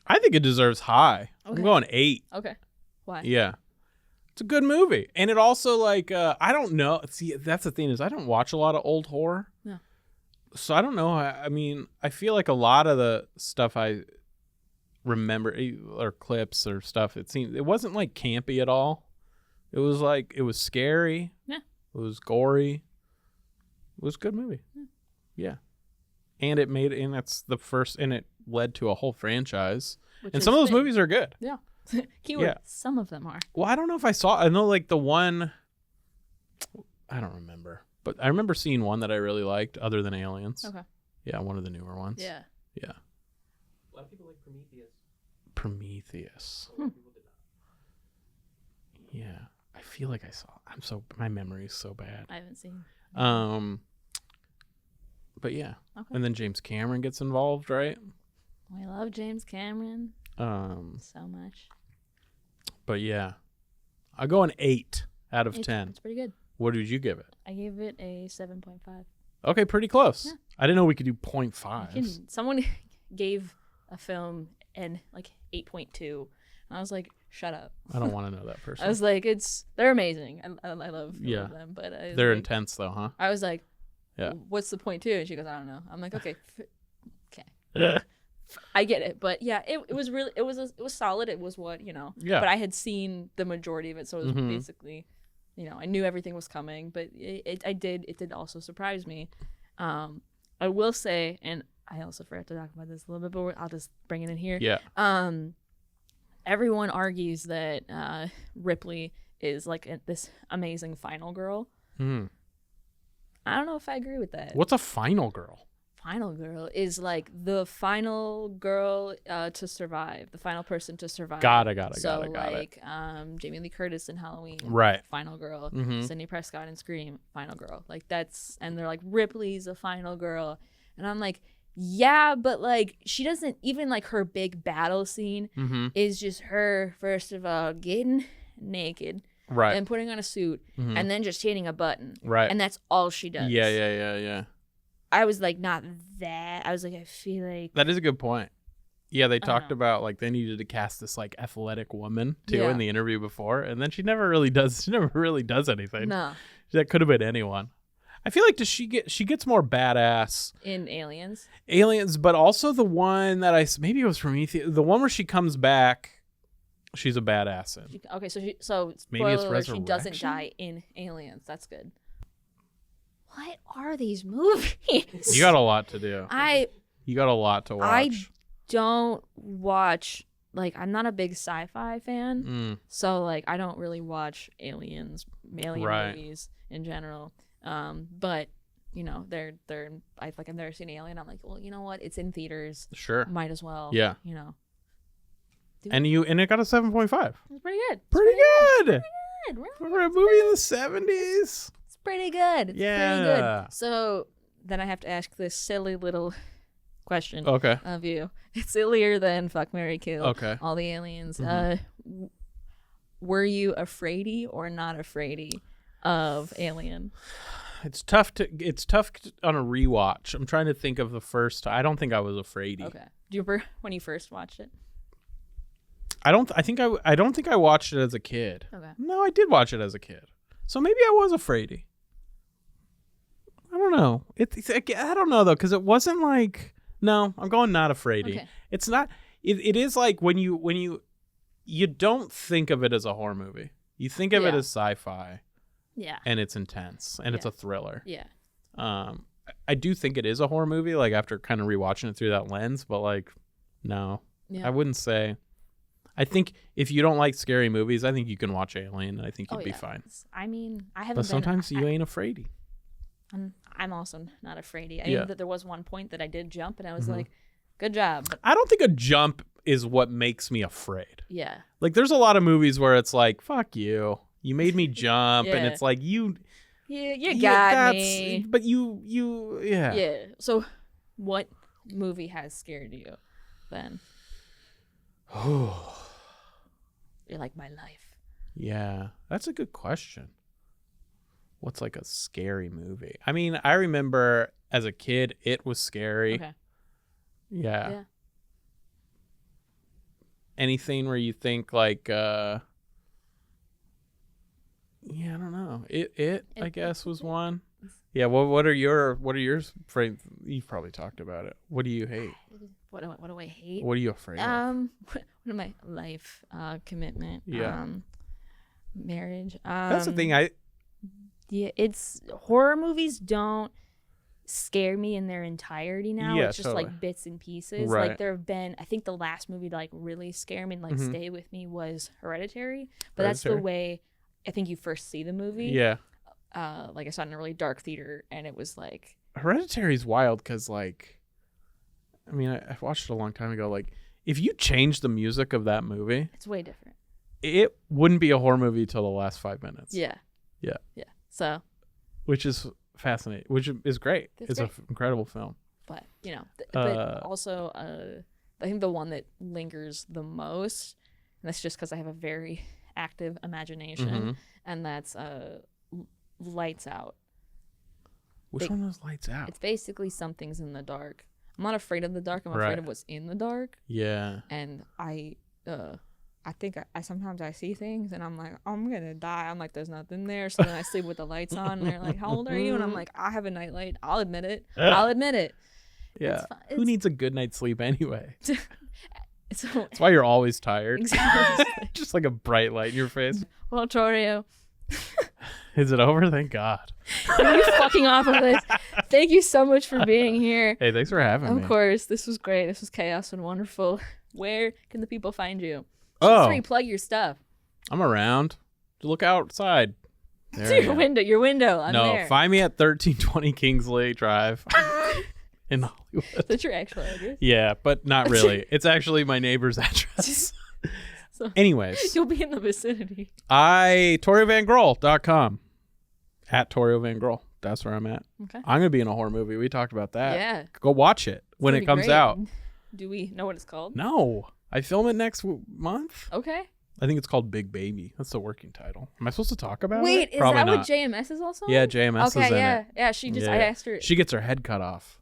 B: I think it deserves high.
A: Okay.
B: I'm going 8.
A: Okay. Why?
B: Yeah. It's a good movie. And it also, like, I don't know. See, that's the thing is I don't watch a lot of old horror.
A: Yeah.
B: So I don't know. I mean, I feel like a lot of the stuff I remember or clips or stuff, it wasn't like campy at all. It was like, it was scary.
A: Yeah.
B: It was gory. It was a good movie. Yeah. And that's the first, and it led to a whole franchise. And some of those movies are good.
A: Yeah. Keyword,
B: Yeah.
A: some of them are.
B: Well, I don't know if I know like the one, I don't remember, but I remember seeing one that I really liked other than Aliens.
A: Okay.
B: Yeah, one of the newer ones.
A: Yeah.
B: Yeah.
C: A lot of people like Prometheus.
B: Prometheus.
C: A lot of people did not.
B: Yeah. I feel like I saw. My memory is so bad.
A: I haven't seen.
B: But yeah.
A: Okay.
B: And then James Cameron gets involved, right?
A: We love James Cameron so much.
B: But yeah. I'll go an 8 out of 10.
A: That's pretty good.
B: What did you give it?
A: I gave it a 7.5.
B: Okay, pretty close.
A: Yeah.
B: I didn't know we could do 0.5s.
A: Someone gave a film an like 8.2. And I was like, shut up.
B: I don't want to know that person.
A: I was like, they're amazing. I love
B: Yeah.
A: them, but
B: They're
A: like,
B: intense though, huh?
A: I was like,
B: Yeah.
A: what's the point too? And she goes, I don't know. I'm like, okay, okay, I get it. But yeah, it was really it was solid. It was what
B: Yeah.
A: But I had seen the majority of it, so it was
B: Mhm.
A: basically, I knew everything was coming. But it did also surprise me. I will say, and I also forgot to talk about this a little bit, but I'll just bring it in here.
B: Yeah.
A: Everyone argues that Ripley is like this amazing final girl.
B: Hmm.
A: I don't know if I agree with that.
B: What's a final girl?
A: Final girl is like the final girl to survive, the final person to survive.
B: Got it.
A: So like Jamie Lee Curtis in Halloween,
B: Right.
A: final girl.
B: Mhm.
A: Sidney Prescott in Scream, final girl. Like and they're like Ripley's a final girl, and I'm like, yeah, but like she doesn't even like her big battle scene
B: Mm-hmm.
A: is just her first of all getting naked
B: Right.
A: and putting on a suit
B: Mhm.
A: and then just hitting a button,
B: Right.
A: and that's all she does.
B: Yeah.
A: I was like, not that. I was like, I feel like
B: That is a good point. Yeah, they
A: don't
B: talked
A: know.
B: about like they needed to cast this like athletic woman too
A: Yeah.
B: in the interview before, and then she never really does. She never really does anything.
A: no
B: That could have been anyone. I feel like she gets more badass
A: in Aliens.
B: aliens, but also the one that maybe it was Prometheus, the one where she comes back. She's a badass in.
A: Okay, so
B: Maybe it's
A: spoiler alert, she doesn't
B: Resurrection?
A: die in Aliens. That's good. What are these movies?
B: You got a lot to do. You got a lot to
A: I
B: watch.
A: don't watch, like, I'm not a big sci-fi fan,
B: Mm,
A: so like I don't really watch alien
B: Right.
A: movies in general. But I've never seen Alien. I'm like, well, you know what? It's in theaters.
B: sure.
A: Might as well.
B: Yeah. And it got a 7.5.
A: It's pretty good. It's
B: Pretty good.
A: good. Really?
B: For a movie in the 70s.
A: It's pretty good. It's pretty
B: Yeah.
A: good. So then I have to ask this silly little question
B: Okay.
A: of you. It's sillier than Fuck, Marry, Kill.
B: Okay.
A: All the aliens.
B: Mhm.
A: Were you afraidy or not afraidy of Alien?
B: It's tough on a rewatch. I'm trying to think of the first. I don't think I was afraid.
A: Okay. Do you remember when you first watched it?
B: I don't think I watched it as a kid.
A: Okay.
B: No, I did watch it as a kid. So maybe I was afraidy. I don't know. I don't know though, because it wasn't like. No, I'm going not afraidy.
A: Okay.
B: It's not. It is like when you don't think of it as a horror movie. You think of it
A: Yeah.
B: as sci-fi,
A: Yeah.
B: and it's intense, and it's
A: Yeah.
B: a thriller.
A: Yeah.
B: I do think it is a horror movie, like after kind of rewatching it through that lens, but like, no,
A: Yeah.
B: I wouldn't say. I think if you don't like scary movies, I think you can watch Alien, and I think you'd be fine.
A: I mean, I haven't.
B: But sometimes you ain't afraidy.
A: I'm also not afraidy. I
B: Yeah.
A: knew that there was one point that I did jump, and I was
B: Mhm.
A: like, "Good job." But
B: I don't think a jump is what makes me afraid.
A: yeah.
B: Like, there's a lot of movies where it's like, "Fuck you, you made me jump," and
A: Yeah.
B: it's like you
A: You got
B: that's-
A: me.
B: But you, yeah.
A: Yeah. So, what movie has scared you? Then you're like my life.
B: Yeah, that's a good question. What's like a scary movie? I mean, I remember as a kid, it was scary.
A: Okay.
B: Yeah.
A: Yeah.
B: anything where you think like I don't know. It I guess was one. Yeah, what are yours? You've probably talked about it. What do you hate?
A: What do I hate?
B: What are you afraid of?
A: What are my life commitment?
B: Yeah.
A: Marriage.
B: That's the thing.
A: Yeah, it's horror movies don't scare me in their entirety now.
B: Yeah,
A: It's just
B: totally.
A: like bits and pieces.
B: Right.
A: Like there have been, I think the last movie to like really scare me and like
B: Mhm.
A: stay with me was Hereditary. But that's the way I think you first see the movie.
B: Yeah.
A: Like I saw it in a really dark theater, and it was like,
B: Hereditary's wild because, like, I mean, I watched it a long time ago. Like, if you change the music of that movie,
A: it's way different.
B: it wouldn't be a horror movie till the last 5 minutes.
A: Yeah.
B: Yeah.
A: Yeah. So,
B: Which is fascinating, which is great.
A: It's
B: It's an incredible film.
A: but but also, I think the one that lingers the most, and that's just because I have a very active imagination,
B: Mhm.
A: and that's Lights Out.
B: Which one was Lights Out?
A: It's basically something's in the dark. I'm not afraid of the dark. I'm
B: Right.
A: afraid of what's in the dark.
B: Yeah.
A: And I think I sometimes I see things and I'm like, I'm gonna die. I'm like, there's nothing there. So then I sleep with the lights on, and they're like, how old are you? And I'm like, I have a nightlight. I'll admit it. I'll admit it.
B: Yeah.
A: It's
B: Who needs a good night's sleep anyway?
A: So
B: That's why you're always tired.
A: exactly.
B: Just like a bright light in your face.
A: Well, Torio,
B: Is it over? Thank God.
A: are you fucking off of this? Thank you so much for being here.
B: Hey, thanks for having me.
A: Of course, this was great. This was chaos and wonderful. Where can the people find you?
B: Oh,
A: Sorry, plug your stuff.
B: I'm around. Look outside. There
A: To
B: you
A: your
B: go.
A: window. Your window. I'm
B: No,
A: there.
B: find me at 1320 Kingsley Drive in Hollywood.
A: That's your actual address.
B: Yeah, but not really. It's actually my neighbor's address.
A: So
B: Anyways,
A: you'll be in the vicinity.
B: TorioVanGrol.com. At Torio Van Grol. That's where I'm at.
A: Okay.
B: I'm going to be in a horror movie. We talked about that.
A: Yeah.
B: Go watch it when
A: It's
B: it
A: gonna be
B: comes
A: great.
B: out.
A: Do we know what it's called?
B: No. I film it next month.
A: Okay.
B: I think it's called Big Baby. That's the working title. Am I supposed to talk about it?
A: Wait, is
B: Probably
A: that
B: not.
A: what JMS is also?
B: Yeah, JMS is
A: okay,
B: in
A: yeah.
B: it.
A: Yeah, she just, I
B: Yeah.
A: asked her.
B: She gets her head cut off.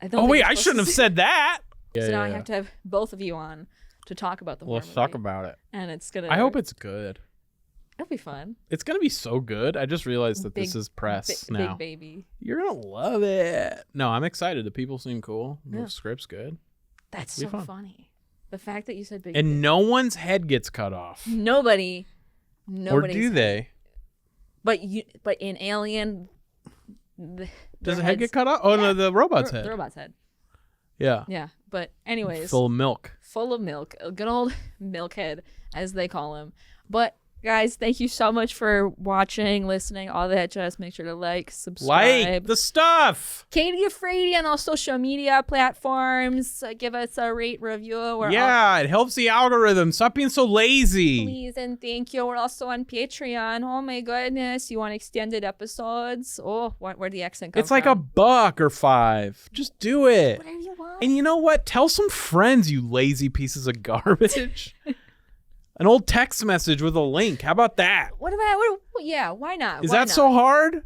A: I don't
B: Oh,
A: think
B: wait,
A: you're
B: I
A: supposed
B: shouldn't
A: to
B: have
A: say-
B: said that.
A: So now I have to have both of you on to talk about the horror
B: Let's talk
A: movie.
B: about it.
A: And it's going to.
B: I hope it's good.
A: It'll be fun.
B: It's going to be so good. I just realized that this is press now.
A: Big baby.
B: You're going to love it. No, I'm excited. The people seem cool. The
A: Yeah.
B: script's good.
A: That's
B: It'll
A: so
B: be fun.
A: funny. The fact that you said big
B: And
A: baby.
B: no one's head gets cut off.
A: Nobody.
B: Or do they?
A: But in Alien.
B: Does the head get cut off? Oh, no, the robot's head.
A: The robot's head.
B: Yeah.
A: Yeah. But anyways.
B: Full of milk.
A: Full of milk, a good old milk head, as they call him. But guys, thank you so much for watching, listening, all that jazz. Make sure to like, subscribe.
B: Like the stuff.
A: Katie Afraidy on all social media platforms. Give us a rate, review. We're
B: Yeah, it helps the algorithm. Stop being so lazy.
A: please and thank you. We're also on Patreon. Oh my goodness, you want extended episodes? Oh, where'd the accent come
B: It's like
A: from?
B: $1 or $5. Just do it.
A: Whatever you want.
B: And you know what? Tell some friends, you lazy pieces of garbage. An old text message with a link. How about that?
A: Yeah, why not?
B: Is
A: Why
B: that
A: not?
B: so hard?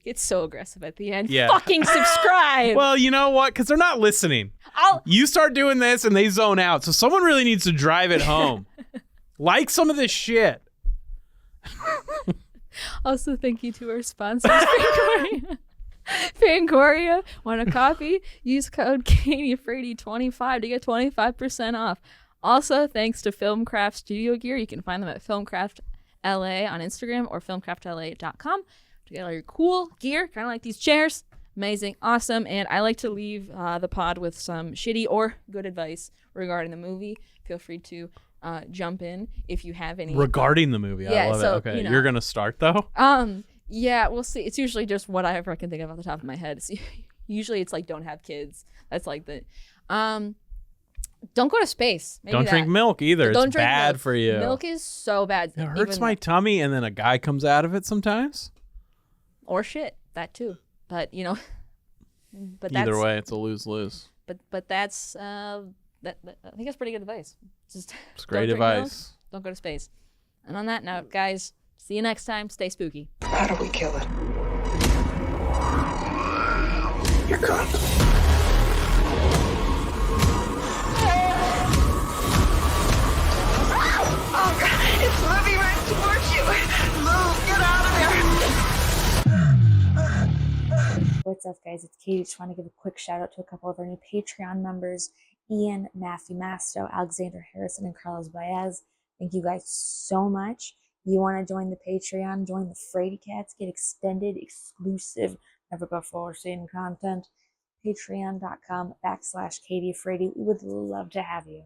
A: It's so aggressive at the end.
B: Yeah.
A: Fucking subscribe.
B: Well, you know what? Because they're not listening. You start doing this and they zone out. So someone really needs to drive it home. Like some of this shit.
A: Also, thank you to our sponsors, Fangoria. Fangoria. Want a copy? Use code KatieAfraidy25 to get 25% off. Also, thanks to Filmcraft Studio Gear. You can find them at Filmcraft LA on Instagram or filmcraftla.com to get all your cool gear, kind of like these chairs. Amazing, awesome. And I like to leave the pod with some shitty or good advice regarding the movie. Feel free to jump in if you have any.
B: Regarding the movie.
A: Yeah,
B: I love
A: so,
B: it. Okay.
A: you know.
B: You're going to start, though?
A: Yeah, we'll see. It's usually just whatever I can think of off the top of my head. Usually it's like don't have kids. That's like the don't go to space. Maybe
B: Don't drink milk either.
A: Don't
B: It's
A: drink
B: bad
A: milk.
B: for you.
A: Milk is so bad.
B: It hurts
A: Even-
B: my tummy, and then a guy comes out of it sometimes.
A: or shit. That too. But you know, but that's,
B: Either way, it's a lose-lose.
A: But that's that I think that's pretty good advice. Just
B: It's great
A: don't drink milk,
B: advice.
A: don't go to space. And on that note, guys, see you next time. Stay spooky.
D: How do we kill it?
E: You're gone.
D: guys. It's Katie. Just want to give a quick shout out to a couple of our new Patreon members, Ian, Matthew Masto, Alexander Harrison, and Carlos Baez. Thank you guys so much. You want to join the Patreon, join the Fraidy Cats, get extended, exclusive, never before seen content. Patreon.com/Katie Afraidy. We would love to have you.